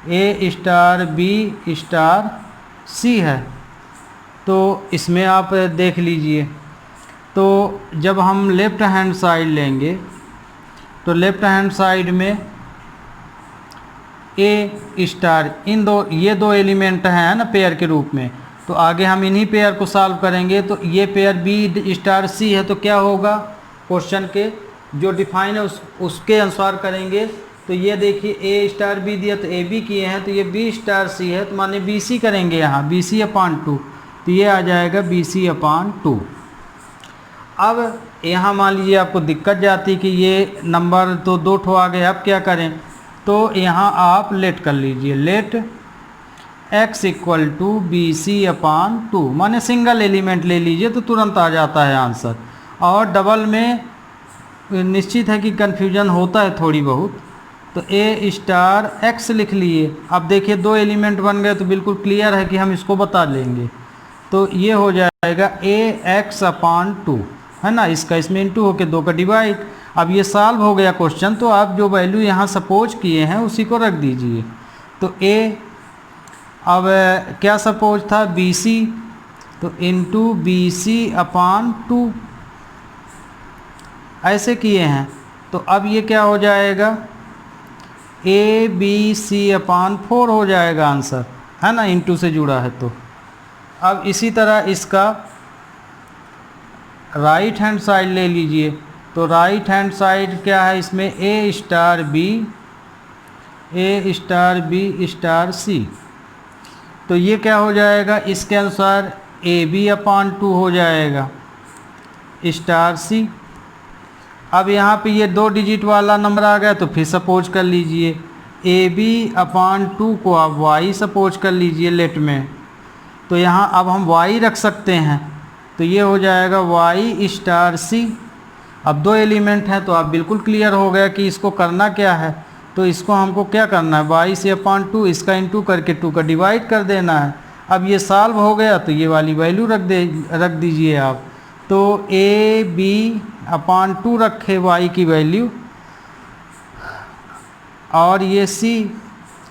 A star B star C है। तो इसमें आप देख लीजिए, तो जब हम लेफ़्ट हैंड साइड लेंगे तो लेफ़्ट हैंड साइड में ए स्टार, इन दो, ये दो एलिमेंट हैं ना पेयर के रूप में, तो आगे हम इन्हीं पेयर को सॉल्व करेंगे। तो ये पेयर बी स्टार सी है, तो क्या होगा, क्वेश्चन के जो डिफाइन है उसके अनुसार करेंगे। तो ये देखिए ए स्टार बी दिया तो ए बी किए हैं, तो ये बी स्टार सी है, तो माने बी सी करेंगे यहाँ, बी सी अपॉन 2, तो ये आ जाएगा बी सी अपॉन 2। अब यहाँ मान लीजिए आपको दिक्कत जाती कि ये नंबर तो 2 ठो आ गए, अब क्या करें, तो यहाँ आप लेट कर लीजिए, let x equal to b c upon 2, माने सिंगल एलिमेंट ले लीजिए तो तुरंत आ जाता है आंसर। और डबल में निश्चित है कि कन्फ्यूजन होता है थोड़ी बहुत, तो ए स्टार x लिख लिए। अब देखिए 2 एलिमेंट बन गए तो बिल्कुल क्लियर है कि हम इसको बता लेंगे, तो ये हो जाएगा ए एक्स अपॉन 2, है ना, इसका इसमें इंटू होके 2 का डिवाइड। अब ये सॉल्व हो गया क्वेश्चन, तो आप जो वैल्यू यहाँ सपोज किए हैं उसी को रख दीजिए। तो ए, अब क्या सपोज था, बी सी, तो इंटू बी सी अपॉन 2 ऐसे किए हैं। तो अब ये क्या हो जाएगा, ए बी सी अपॉन 4 हो जाएगा आंसर, है ना, इंटू से जुड़ा है। तो अब इसी तरह इसका राइट हैंड साइड ले लीजिए। तो राइट हैंड साइड क्या है, इसमें ए स्टार बी स्टार सी, तो ये क्या हो जाएगा, इसके अनुसार ए बी अपॉन 2 हो जाएगा स्टार सी। अब यहाँ पे ये 2 डिजिट वाला नंबर आ गया, तो फिर सपोज कर लीजिए ए बी अपॉन 2 को आप वाई सपोज कर लीजिए लेट में। तो यहाँ अब हम वाई रख सकते हैं, तो ये हो जाएगा वाई स्टार सी। अब 2 एलिमेंट हैं तो आप बिल्कुल क्लियर हो गया कि इसको करना क्या है। तो इसको हमको क्या करना है, वाई से अपॉन 2, इसका इंटू करके 2 का डिवाइड कर देना है। अब ये सॉल्व हो गया तो ये वाली वैल्यू रख दीजिए आप। तो ए बी अपॉन 2 रखे वाई की वैल्यू, और ये सी,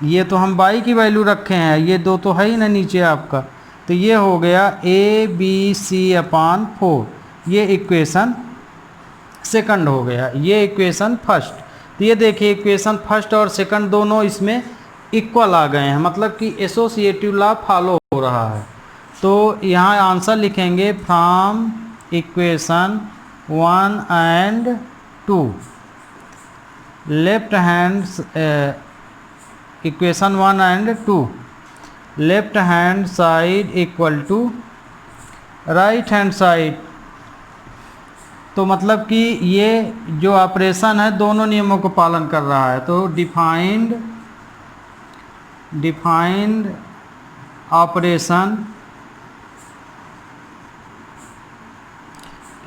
ये तो हम वाई की वैल्यू रखे हैं, ये 2 तो है ही ना नीचे आपका। तो ये हो गया ए बी सी अपॉन 4, ये इक्वेशन सेकंड हो गया, ये इक्वेशन फर्स्ट। तो ये देखिए इक्वेशन फर्स्ट और सेकंड दोनों इसमें इक्वल आ गए हैं, मतलब कि एसोसिएटिव लॉ फॉलो हो रहा है। तो यहाँ आंसर लिखेंगे from equation 1 and 2 left hand, equation 1 and 2 left hand side equal to right hand side. तो मतलब कि ये जो ऑपरेशन है दोनों नियमों को पालन कर रहा है। तो defined operation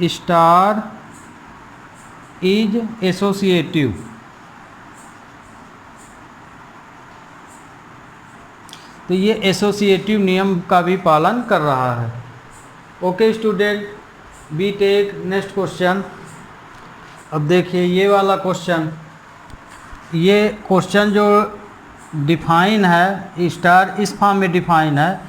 star is associative. तो ये एसोसिएटिव नियम का भी पालन कर रहा है। Okay student, B tech next question. अब देखिए ये वाला क्वेश्चन, ये क्वेश्चन जो डिफाइन है स्टार इस फॉर्म में डिफाइन है।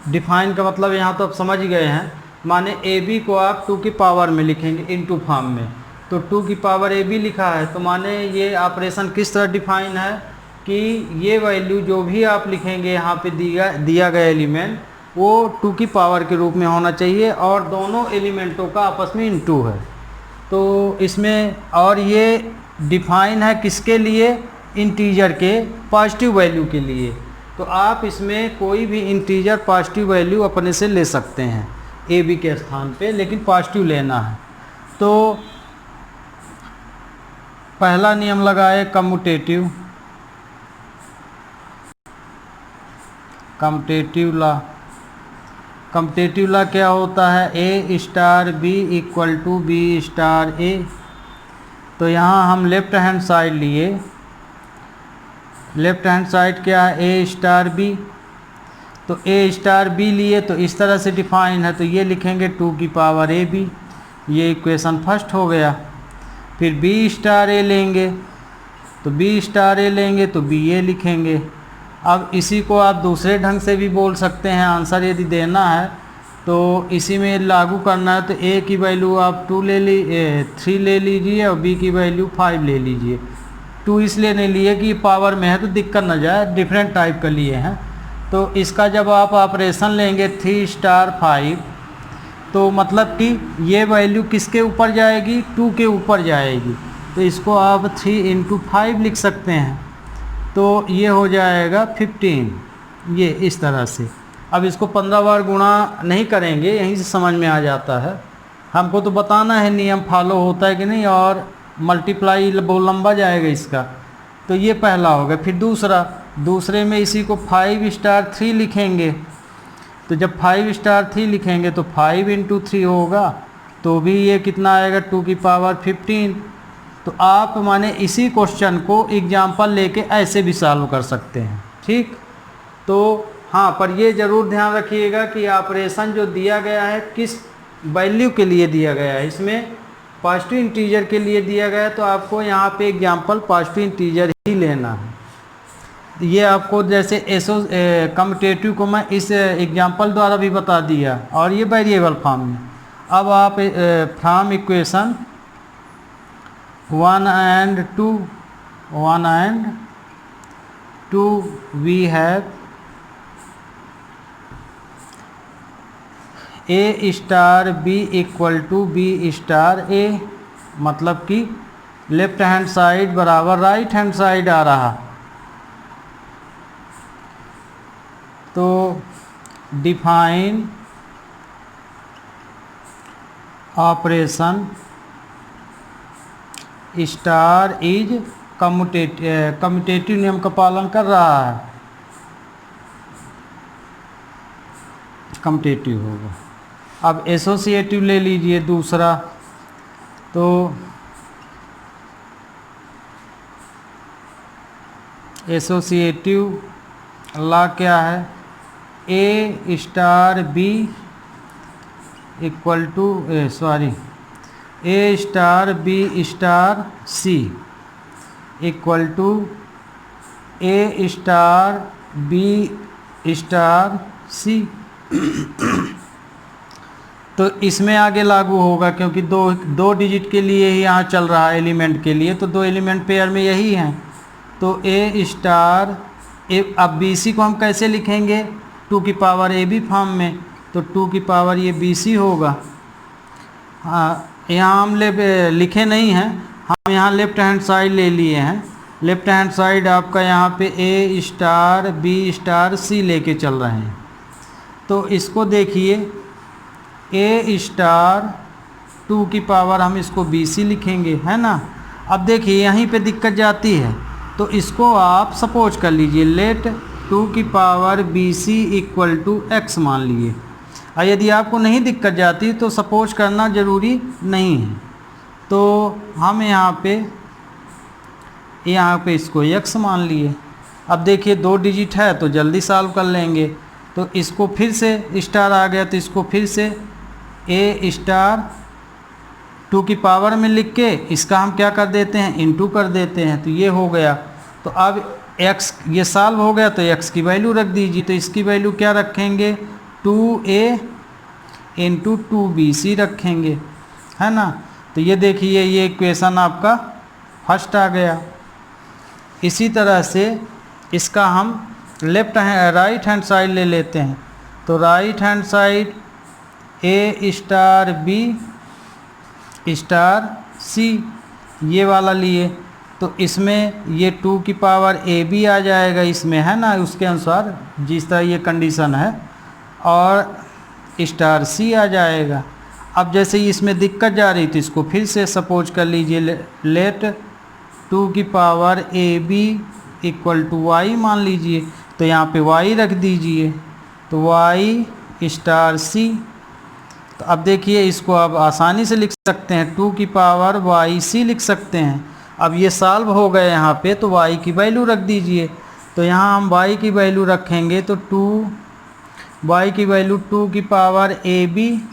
डिफाइन का मतलब यहाँ तो आप समझ गए हैं, माने ए बी को आप 2 की पावर में लिखेंगे इनटू फॉर्म में। तो 2 की पावर ए बी लिखा है, तो माने ये ऑपरेशन किस तरह डिफाइन है कि ये वैल्यू जो भी आप लिखेंगे यहाँ पे दिया गया एलिमेंट वो 2 की पावर के रूप में होना चाहिए और दोनों एलिमेंटों का आपस में इनटू है। तो इसमें और ये डिफाइन है किसके लिए, इंटीजर के पॉजिटिव वैल्यू के लिए। तो आप इसमें कोई भी इंटीजर पॉजिटिव वैल्यू अपने से ले सकते हैं ए बी के स्थान पे, लेकिन पॉजिटिव लेना है। तो पहला नियम लगाए कम्यूटेटिव लॉ। कम्यूटेटिव लॉ क्या होता है, A star B equal to B star A. तो यहाँ हम लेफ्ट हैंड साइड लिए, लेफ्ट हैंड साइड क्या है ए स्टार बी। तो ए स्टार बी लिए तो इस तरह से डिफाइन है, तो ये लिखेंगे 2 की पावर ए बी, ये इक्वेशन फर्स्ट हो गया। फिर बी स्टार ए लेंगे, तो बी स्टार ए लेंगे तो बी ए लिखेंगे। अब इसी को आप दूसरे ढंग से भी बोल सकते हैं, आंसर यदि देना है तो इसी में लागू करना है। तो ए की वैल्यू आप 3 ले लीजिए और बी की वैल्यू 5 ले लीजिए। 2 इसलिए नहीं लिए कि पावर में है तो दिक्कत न जाए, डिफरेंट टाइप का लिए हैं। तो इसका जब आप ऑपरेशन लेंगे 3 स्टार 5, तो मतलब कि ये वैल्यू किसके ऊपर जाएगी, 2 के ऊपर जाएगी। तो इसको आप 3 इंटू 5 लिख सकते हैं, तो ये हो जाएगा 15, ये इस तरह से। अब इसको 15 बार गुणा नहीं करेंगे, यहीं से समझ में आ जाता है। हमको तो बताना है नियम फॉलो होता है कि नहीं, और मल्टीप्लाई बहुत लंबा जाएगा इसका। तो ये पहला हो गया। फिर दूसरे में इसी को 5 स्टार 3 लिखेंगे। तो जब 5 स्टार 3 लिखेंगे तो 5 इंटू 3 होगा, तो भी ये कितना आएगा 2 की पावर 15। तो आप माने इसी क्वेश्चन को एग्जाम्पल लेके ऐसे भी सॉल्व कर सकते हैं, ठीक। तो हाँ, पर ये ज़रूर ध्यान रखिएगा कि ऑपरेशन जो दिया गया है किस वैल्यू के लिए दिया गया है। इसमें पॉजिटिव इंटीजर के लिए दिया गया है, तो आपको यहाँ पे एग्जाम्पल पॉजिटिव इंटीजर ही लेना है। ये आपको जैसे कम्यूटेटिव को मैं इस एग्जाम्पल द्वारा भी बता दिया, और ये वेरिएबल फॉर्म में। अब आप from equation 1 and 2 we have A star B equal to B star A, मतलब कि लेफ्ट हैंड साइड बराबर राइट हैंड साइड आ रहा। तो define operation star is commutative नियम का पालन कर रहा है, कम्यूटेटिव होगा। अब एसोसिएटिव ले लीजिए दूसरा। तो एसोसिएटिव लॉ क्या है, A star B equal to A star B star C equal to A star B star C. तो इसमें आगे लागू होगा, क्योंकि दो डिजिट के लिए ही यहाँ चल रहा है एलिमेंट के लिए, तो 2 एलिमेंट पेयर में यही हैं। तो ए स्टार अब बी सी को हम कैसे लिखेंगे, 2 की पावर ए बी फॉर्म में, तो 2 की पावर ये बी सी होगा। हाँ, यहाँ हम लिखे नहीं हैं, हम यहाँ लेफ्ट हैंड साइड ले लिए हैं। लेफ्ट हैंड साइड आपका यहाँ पे ए स्टार बी स्टार सी लेके चल रहे हैं। तो इसको देखिए, ए स्टार 2 की पावर हम इसको बी सी लिखेंगे, है ना। अब देखिए यहीं पे दिक्कत जाती है, तो इसको आप सपोज कर लीजिए, लेट 2 की power b c equal to x मान लिए। और यदि आपको नहीं दिक्कत जाती तो सपोज करना ज़रूरी नहीं है। तो हम यहाँ पे इसको x मान लिए। अब देखिए 2 डिजिट है तो जल्दी सॉल्व कर लेंगे। तो इसको फिर से स्टार आ गया, तो इसको फिर से ए स्टार 2 की पावर में लिख के इसका हम क्या कर देते हैं, इनटू कर देते हैं, तो ये हो गया। तो अब x ये सॉल्व हो गया, तो x की वैल्यू रख दीजिए। तो इसकी वैल्यू क्या रखेंगे, 2a इंटू 2bc रखेंगे, है ना। तो ये देखिए ये इक्वेशन आपका फर्स्ट आ गया। इसी तरह से इसका हम राइट हैंड साइड ले लेते हैं। तो राइट हैंड साइड ए स्टार बी स्टार सी ये वाला लिए, तो इसमें ये 2 की पावर ए बी आ जाएगा इसमें, है ना, उसके अनुसार जिस तरह ये कंडीशन है, और स्टार सी आ जाएगा। अब जैसे ही इसमें दिक्कत जा रही थी, इसको फिर से सपोज कर लीजिए, लेट 2 की power a b equal to y मान लीजिए। तो यहाँ पे वाई रख दीजिए, तो वाई स्टार सी। तो अब देखिए इसको आप आसानी से लिख सकते हैं, 2 की पावर वाई सी लिख सकते हैं। अब ये सॉल्व हो गए यहाँ पे, तो y की वैल्यू रख दीजिए। तो यहाँ हम y की वैल्यू रखेंगे, तो y की वैल्यू 2 की पावर ए बी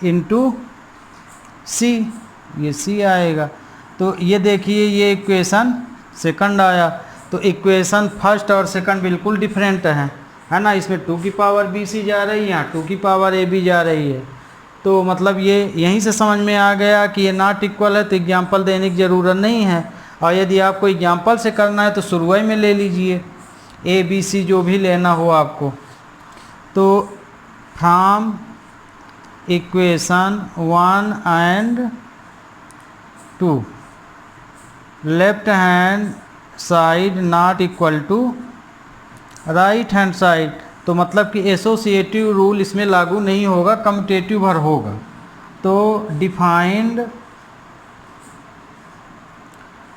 इंटू सी, ये c आएगा। तो ये देखिए ये इक्वेशन सेकंड आया। तो इक्वेशन फर्स्ट और सेकंड बिल्कुल डिफरेंट है ना। इसमें 2 की पावर बी सी जा रही है, यहाँ 2 की पावर ए बी जा रही है। तो मतलब ये यहीं से समझ में आ गया कि ये नॉट इक्वल है, तो एग्जाम्पल देने की ज़रूरत नहीं है। और यदि आपको एग्जाम्पल से करना है तो शुरुआत में ले लीजिए, ए बी सी जो भी लेना हो आपको। तो from equation 1 and 2 left hand side not equal to right hand side, तो मतलब कि एसोसिएटिव रूल इसमें लागू नहीं होगा, कम्यूटेटिव भर होगा। तो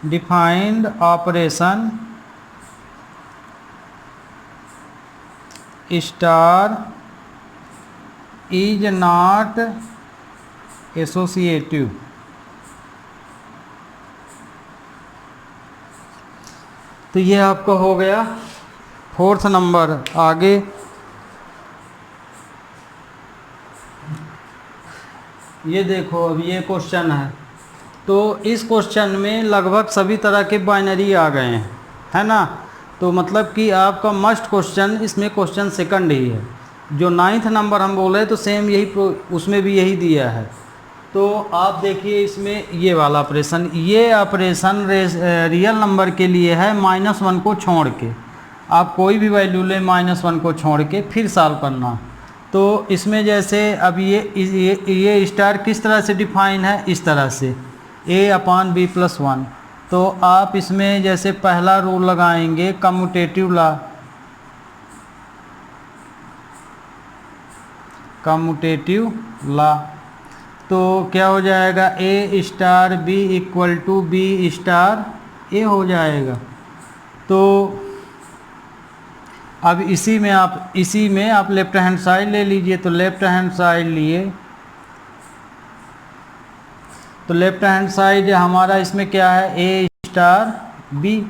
defined operation star is not associative. तो ये आपका हो गया 4th नंबर। आगे ये देखो, अब ये क्वेश्चन है। तो इस क्वेश्चन में लगभग सभी तरह के बाइनरी आ गए हैं, है ना। तो मतलब कि आपका मस्ट क्वेश्चन इसमें क्वेश्चन सेकंड ही है। जो 9th नंबर हम बोले तो सेम यही उसमें भी यही दिया है। तो आप देखिए इसमें ये वाला ऑपरेशन, ये ऑपरेशन रियल नंबर के लिए है, -1 को छोड़ के। आप कोई भी वैल्यू लें -1 को छोड़ के फिर सॉल्व करना। तो इसमें जैसे अब ये स्टार किस तरह से डिफाइन है, इस तरह से a/b+1। तो आप इसमें जैसे पहला रूल लगाएंगे कम्यूटेटिव लॉ। तो क्या हो जाएगा, a star b equal to b star a हो जाएगा। तो अब इसी में आप लेफ्ट हैंड साइड ले लीजिए। तो लेफ्ट हैंड साइड लिए, तो लेफ्ट हैंड साइड हमारा इसमें क्या है, a स्टार b।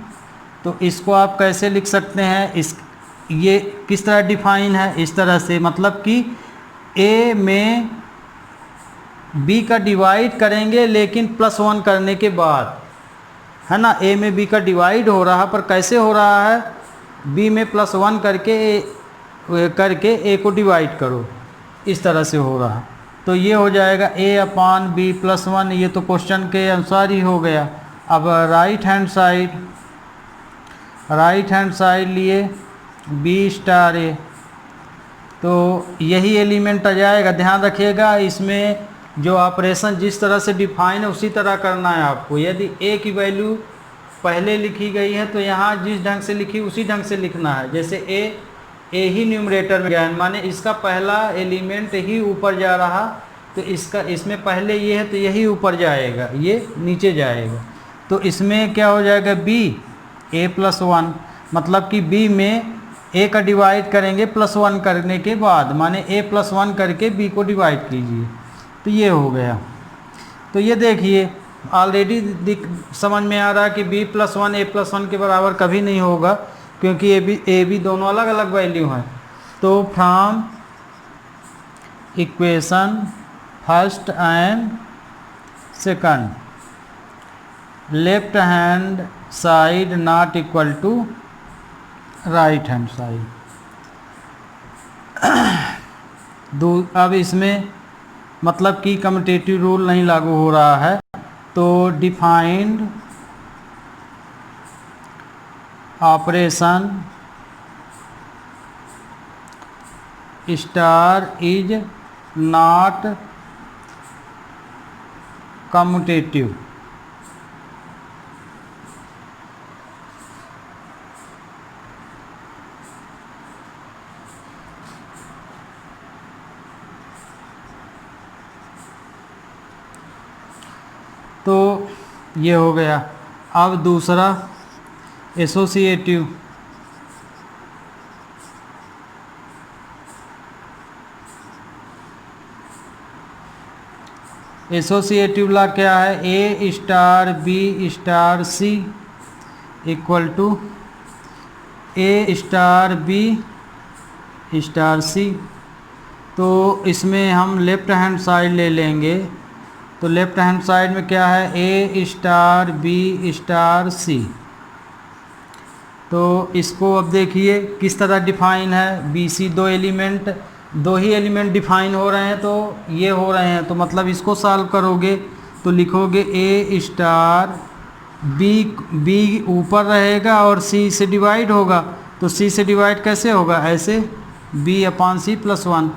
तो इसको आप कैसे लिख सकते हैं, ये किस तरह डिफाइन है, इस तरह से, मतलब कि a में b का डिवाइड करेंगे लेकिन +1 करने के बाद, है ना। a में b का डिवाइड हो रहा, पर कैसे हो रहा है, b में +1 करके a को डिवाइड करो, इस तरह से हो रहा। तो ये हो जाएगा a अपान b प्लस 1, ये तो क्वेश्चन के अनुसार ही हो गया। अब राइट हैंड साइड लिए b स्टार a, तो यही एलिमेंट आ जाएगा। ध्यान रखिएगा इसमें जो ऑपरेशन जिस तरह से डिफाइन है उसी तरह करना है आपको। यदि a की वैल्यू पहले लिखी गई है तो यहाँ जिस ढंग से लिखी उसी ढंग से लिखना है। जैसे a ही न्यूमरेटर में गया है, माने इसका पहला एलिमेंट ही ऊपर जा रहा, तो इसमें पहले ये है तो यही ऊपर जाएगा, ये नीचे जाएगा। तो इसमें क्या हो जाएगा b a प्लस 1, मतलब कि b में a का डिवाइड करेंगे प्लस 1 करने के बाद, माने a प्लस 1 करके b को डिवाइड कीजिए, तो ये हो गया। तो ये देखिए ऑलरेडी समझ में आ रहा है कि b प्लस 1 a प्लस 1 के बराबर कभी नहीं होगा, क्योंकि ए बी दोनों अलग अलग वैल्यू हैं। तो from equation first and second, left hand side not equal to right hand side. अब इसमें मतलब कि कम्यूटेटिव रूल नहीं लागू हो रहा है, तो defined operation star is not commutative. तो ये हो गया। अब दूसरा एसोसिएटिव, एसोसिएटिव ला क्या है, A star B star C equal to A star B star C. तो इसमें हम लेफ्ट हैंड साइड ले लेंगे, तो लेफ्ट हैंड साइड में क्या है, A star B star C. तो इसको अब देखिए किस तरह डिफाइन है, बी सी दो ही एलिमेंट डिफाइन हो रहे हैं, तो ये हो रहे हैं, तो मतलब इसको सॉल्व करोगे तो लिखोगे ए स्टार बी ऊपर रहेगा और सी से डिवाइड होगा, तो सी से डिवाइड कैसे होगा, ऐसे बी अपान सी प्लस 1।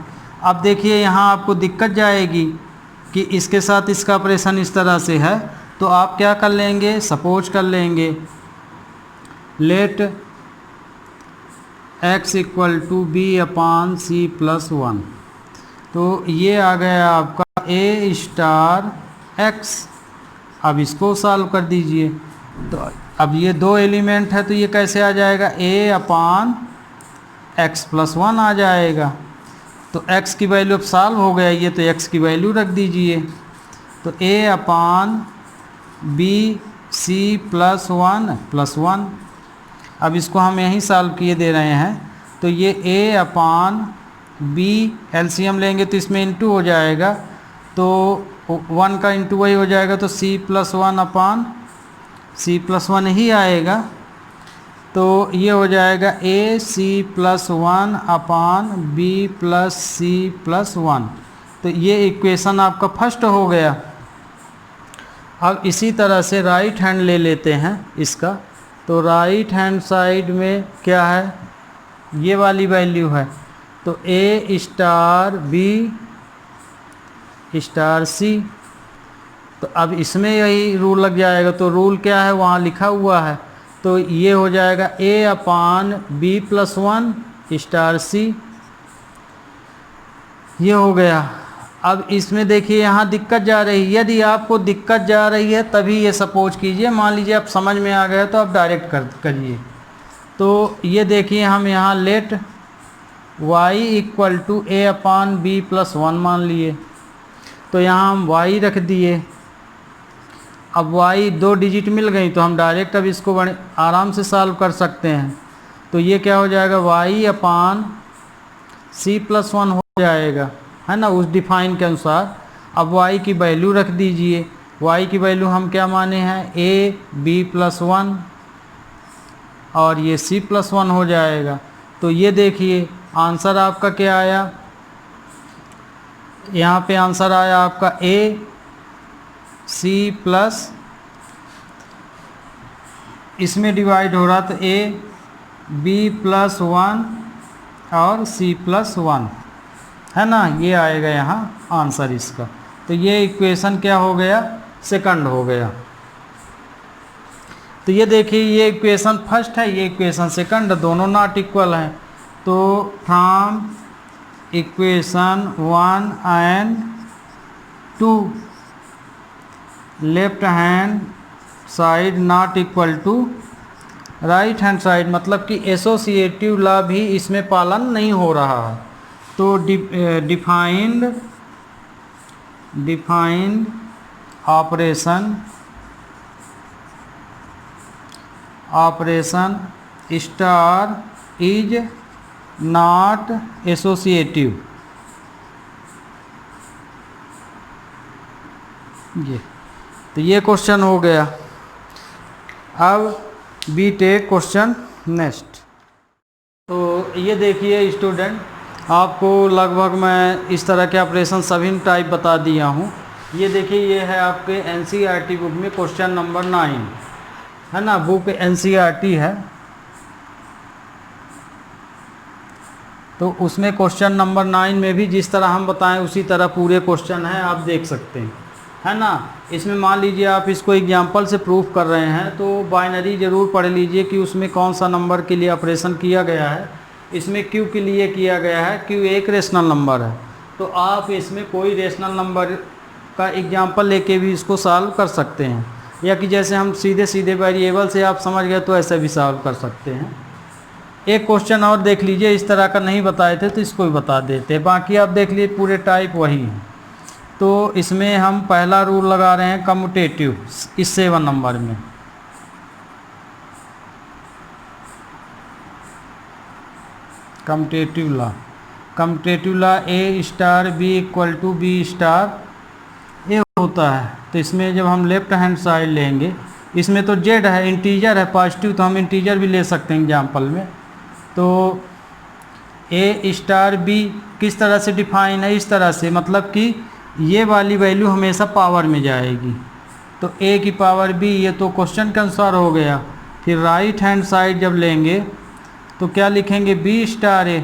अब देखिए यहाँ आपको दिक्कत जाएगी कि इसके साथ इसका ऑपरेशन इस तरह से है, तो आप क्या कर लेंगे, सपोज कर लेंगे let x equal to b upon c plus 1। तो ये आ गया आपका a स्टार x। अब इसको सॉल्व कर दीजिए, तो अब ये दो एलिमेंट है तो ये कैसे आ जाएगा, a अपान x प्लस 1 आ जाएगा। तो x की वैल्यू अब सॉल्व हो गया ये, तो x की वैल्यू रख दीजिए, तो a upon b c plus 1। अब इसको हम यहीं सॉल्व किए दे रहे हैं, तो ये a अपान बी एलसीएम लेंगे तो इसमें इंटू हो जाएगा, तो 1 का इंटू वही हो जाएगा, तो c plus 1 upon c plus 1 ही आएगा। तो ये हो जाएगा a c plus 1 upon B plus c plus 1। तो ये इक्वेशन आपका फर्स्ट हो गया। अब इसी तरह से राइट हैंड ले लेते हैं इसका, तो राइट हैंड साइड में क्या है, ये वाली वैल्यू है, तो a star B star C. तो अब इसमें यही रूल लग जाएगा, तो रूल क्या है वहाँ लिखा हुआ है, तो ये हो जाएगा a upon B plus 1 star C, ये हो गया। अब इसमें देखिए यहाँ दिक्कत जा रही है, यदि आपको दिक्कत जा रही है तभी ये सपोज कीजिए, मान लीजिए आप समझ में आ गए तो आप डायरेक्ट करिए। तो ये देखिए हम यहाँ let y equal to a upon B plus 1 मान लिए, तो यहाँ हम y रख दिए। अब y 2 डिजिट मिल गई तो हम डायरेक्ट अब इसको बड़े आराम से सॉल्व कर सकते हैं। तो ये क्या हो जाएगा, y अपान सी प्लस 1 हो जाएगा, है ना, उस डिफाइन के अनुसार। अब y की वैल्यू रख दीजिए, y की वैल्यू हम क्या माने हैं, a b प्लस 1 और ये c प्लस 1 हो जाएगा। तो ये देखिए आंसर आपका क्या आया, यहाँ पे आंसर आया आपका ए सी प्लस, इसमें डिवाइड हो रहा तो ए बी प्लस 1 और सी प्लस 1 है ना, ये आएगा यहाँ आंसर इसका। तो ये इक्वेशन क्या हो गया, सेकंड हो गया। तो ये देखिए ये इक्वेशन फर्स्ट है, ये इक्वेशन सेकंड, दोनों नॉट इक्वल हैं। तो from equation 1 and 2 left hand side not equal to right hand side, मतलब कि एसोसिएटिव लॉ भी इसमें पालन नहीं हो रहा है। तो defined operation star is not associative. तो ये क्वेश्चन हो गया। अब बी टेक क्वेश्चन नेक्स्ट। तो ये देखिए स्टूडेंट, आपको लगभग मैं इस तरह के ऑपरेशन सभी टाइप बता दिया हूँ। ये देखिए ये है आपके एनसीईआरटी बुक में क्वेश्चन नंबर 9 है ना, बुक एनसीईआरटी है। तो उसमें क्वेश्चन नंबर 9 में भी जिस तरह हम बताएं उसी तरह पूरे क्वेश्चन हैं, आप देख सकते हैं है ना। इसमें मान लीजिए आप इसको एग्जांपल से प्रूफ कर रहे हैं तो बाइनरी ज़रूर पढ़ लीजिए कि उसमें कौन सा नंबर के लिए ऑपरेशन किया गया है। इसमें क्यू के लिए किया गया है, क्यू एक रेशनल नंबर है। तो आप इसमें कोई रेशनल नंबर का एग्जांपल लेके भी इसको सॉल्व कर सकते हैं, या कि जैसे हम सीधे सीधे वेरिएबल से आप समझ गए तो ऐसे भी सॉल्व कर सकते हैं। एक क्वेश्चन और देख लीजिए, इस तरह का नहीं बताए थे तो इसको भी बता देते हैं, बाकी आप देख लीजिए पूरे टाइप वही हैं। तो इसमें हम पहला रूल लगा रहे हैं कम्यूटेटिव, इस 7 नंबर में। Commutative law A star B equal to B star A होता है। तो इसमें जब हम लेफ्ट हैंड साइड लेंगे, इसमें तो जेड है, इंटीजर है पॉजिटिव, तो हम इंटीजर भी ले सकते हैं एग्जाम्पल में। तो ए स्टार बी किस तरह से डिफाइन है, इस तरह से, मतलब कि ये वाली वैल्यू हमेशा पावर में जाएगी। तो ए की पावर बी, ये तो क्वेश्चन के अनुसार हो गया। फिर राइट हैंड साइड जब लेंगे तो क्या लिखेंगे, बी स्टार ए।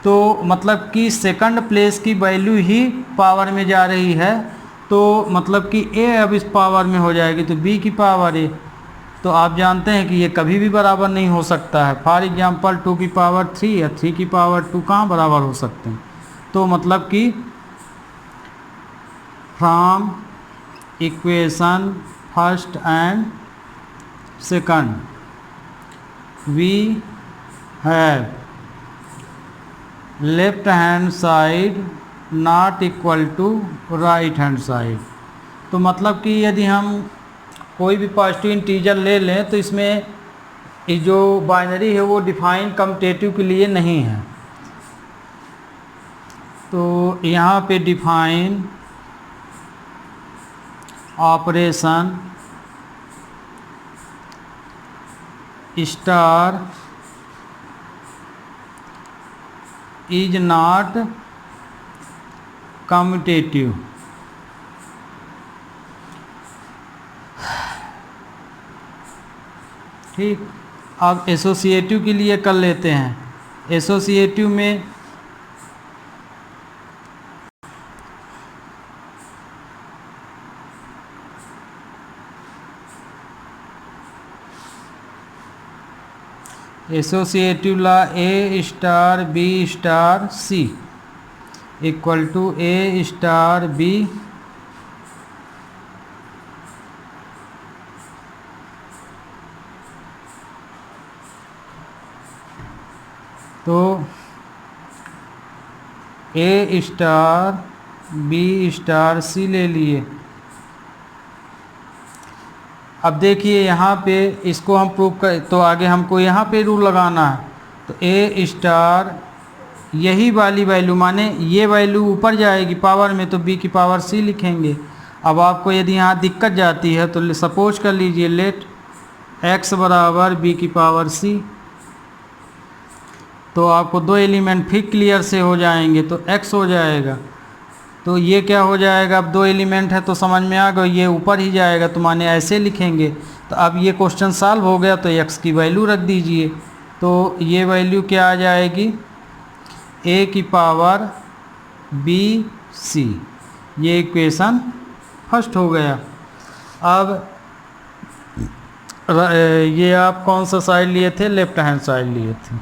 तो मतलब कि सेकंड प्लेस की वैल्यू ही पावर में जा रही है, तो मतलब कि ए अब इस पावर में हो जाएगी, तो बी की पावर ए। तो आप जानते हैं कि ये कभी भी बराबर नहीं हो सकता है। फॉर एग्जांपल 2 की पावर 3 या 3 की पावर 2 कहाँ बराबर हो सकते हैं। तो मतलब कि from equation first and second we have left hand side not equal to right hand side. तो मतलब कि यदि हम कोई भी पॉजिटिव इंटीजर ले लें तो इसमें ये जो बाइनरी है वो डिफाइन कम्यूटेटिव के लिए नहीं है। तो यहाँ पे define operation star is not commutative. ठीक, अब एसोसिएटिव के लिए कर लेते हैं। एसोसिएटिव में associative law A star B star C equal to A star b तो a star B star c ले लिए। अब देखिए यहाँ पे इसको हम प्रूव कर, तो आगे हमको यहाँ पे रूल लगाना है। तो ए स्टार यही वाली वैल्यू, माने ये वैल्यू ऊपर जाएगी पावर में, तो बी की पावर सी लिखेंगे। अब आपको यदि यहाँ दिक्कत जाती है तो सपोज कर लीजिए लेट एक्स बराबर बी की पावर सी, तो आपको 2 एलिमेंट फिर क्लियर से हो जाएंगे, तो x हो जाएगा तो ये क्या हो जाएगा, अब 2 एलिमेंट है तो समझ में आ गया, ये ऊपर ही जाएगा तो माने ऐसे लिखेंगे। तो अब ये क्वेश्चन सॉल्व हो गया, तो x की वैल्यू रख दीजिए। तो ये वैल्यू क्या आ जाएगी, a की पावर bc, ये इक्वेशन फर्स्ट हो गया। अब ये आप कौन सा साइड लिए थे, लेफ्ट हैंड साइड लिए थे,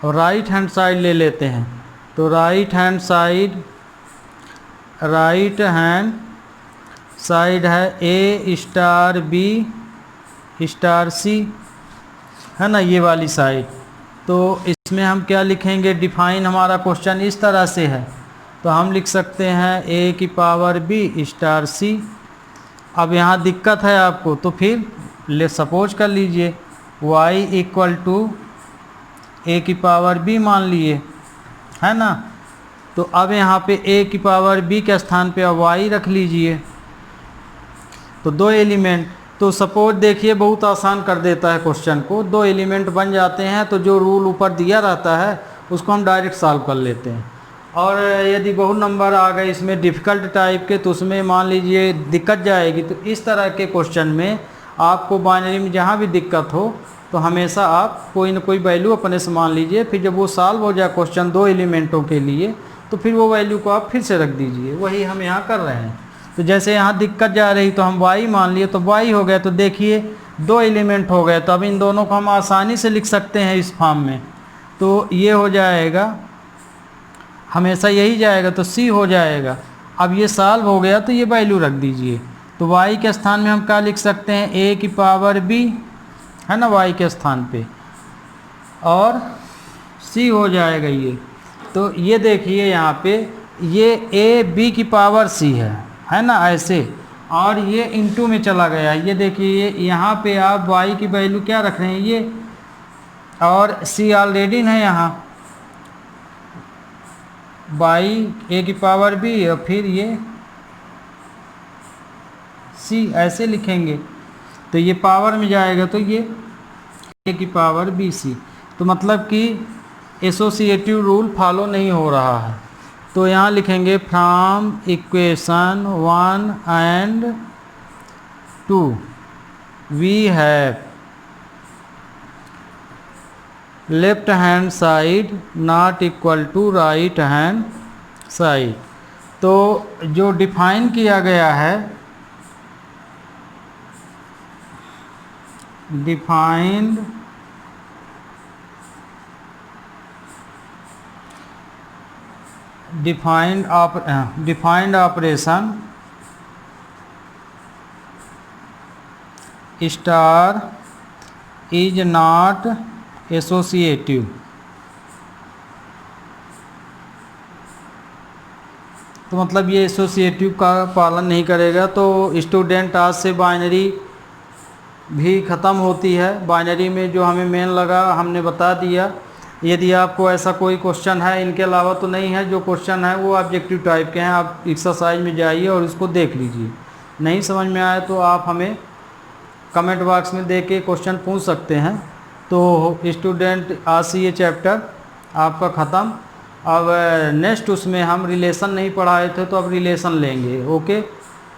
और राइट हैंड साइड ले लेते हैं। तो राइट हैंड साइड है a star b star c, है ना, ये वाली साइड। तो इसमें हम क्या लिखेंगे, डिफाइन हमारा क्वेश्चन इस तरह से है, तो हम लिख सकते हैं a की पावर b स्टार c। अब यहाँ दिक्कत है आपको, तो फिर सपोज कर लीजिए y इक्वल टू a की पावर b मान लिए, है ना। तो अब यहाँ पे a की पावर b के स्थान पे y रख लीजिए। तो 2 एलिमेंट, तो सपोज देखिए बहुत आसान कर देता है क्वेश्चन को, 2 एलिमेंट बन जाते हैं तो जो रूल ऊपर दिया रहता है उसको हम डायरेक्ट सॉल्व कर लेते हैं। और यदि बहुत नंबर आ गए इसमें डिफ़िकल्ट टाइप के, तो उसमें मान लीजिए दिक्कत जाएगी। तो इस तरह के क्वेश्चन में आपको बाइनरी में जहाँ भी दिक्कत हो तो हमेशा आप कोई ना कोई वैल्यू अपने से मान लीजिए, फिर जब वो सॉल्व हो जाए क्वेश्चन 2 एलिमेंटों के लिए, तो फिर वो वैल्यू को आप फिर से रख दीजिए। वही हम यहाँ कर रहे हैं। तो जैसे यहाँ दिक्कत जा रही तो हम y मान लिए, तो y हो गया। तो देखिए 2 एलिमेंट हो गए, तो अब इन दोनों को हम आसानी से लिख सकते हैं इस फॉर्म में। तो ये हो जाएगा, हमेशा यही जाएगा, तो c हो जाएगा। अब ये सॉल्व हो गया तो ये वैल्यू रख दीजिए। तो y के स्थान में हम क्या लिख सकते हैं, a की पावर b, है ना, y के स्थान पे, और c हो जाएगा ये। तो ये देखिए यहाँ पे ये a b की पावर c है ना, ऐसे, और ये इनटू में चला गया। ये देखिए यहाँ पे आप y की वैल्यू क्या रख रहे हैं, ये, और c ऑलरेडी है यहाँ, y a की पावर b और फिर ये c, ऐसे लिखेंगे। तो ये पावर में जाएगा, तो ये a की पावर bc। तो मतलब कि एसोसिएटिव रूल फॉलो नहीं हो रहा है। तो यहाँ लिखेंगे from equation 1 and 2 we have left hand side not equal to right hand side. तो जो डिफाइन किया गया है, defined operation star is not associative. तो मतलब ये एसोसिएटिव का पालन नहीं करेगा। तो स्टूडेंट आज से बाइनरी भी ख़त्म होती है। बाइनरी में जो हमें मेन लगा हमने बता दिया। यदि आपको ऐसा कोई क्वेश्चन है, इनके अलावा तो नहीं है, जो क्वेश्चन है वो ऑब्जेक्टिव टाइप के हैं, आप एक्सरसाइज में जाइए और इसको देख लीजिए। नहीं समझ में आए तो आप हमें कमेंट बॉक्स में दे के क्वेश्चन पूछ सकते हैं। तो स्टूडेंट आज से ये चैप्टर आपका ख़त्म। अब नेक्स्ट उसमें हम रिलेशन नहीं पढ़ाए थे, तो अब रिलेशन लेंगे। ओके,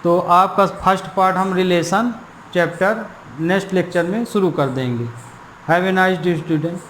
तो आपका फर्स्ट पार्ट हम रिलेशन चैप्टर नेक्स्ट लेक्चर में शुरू कर देंगे। Have a nice day student.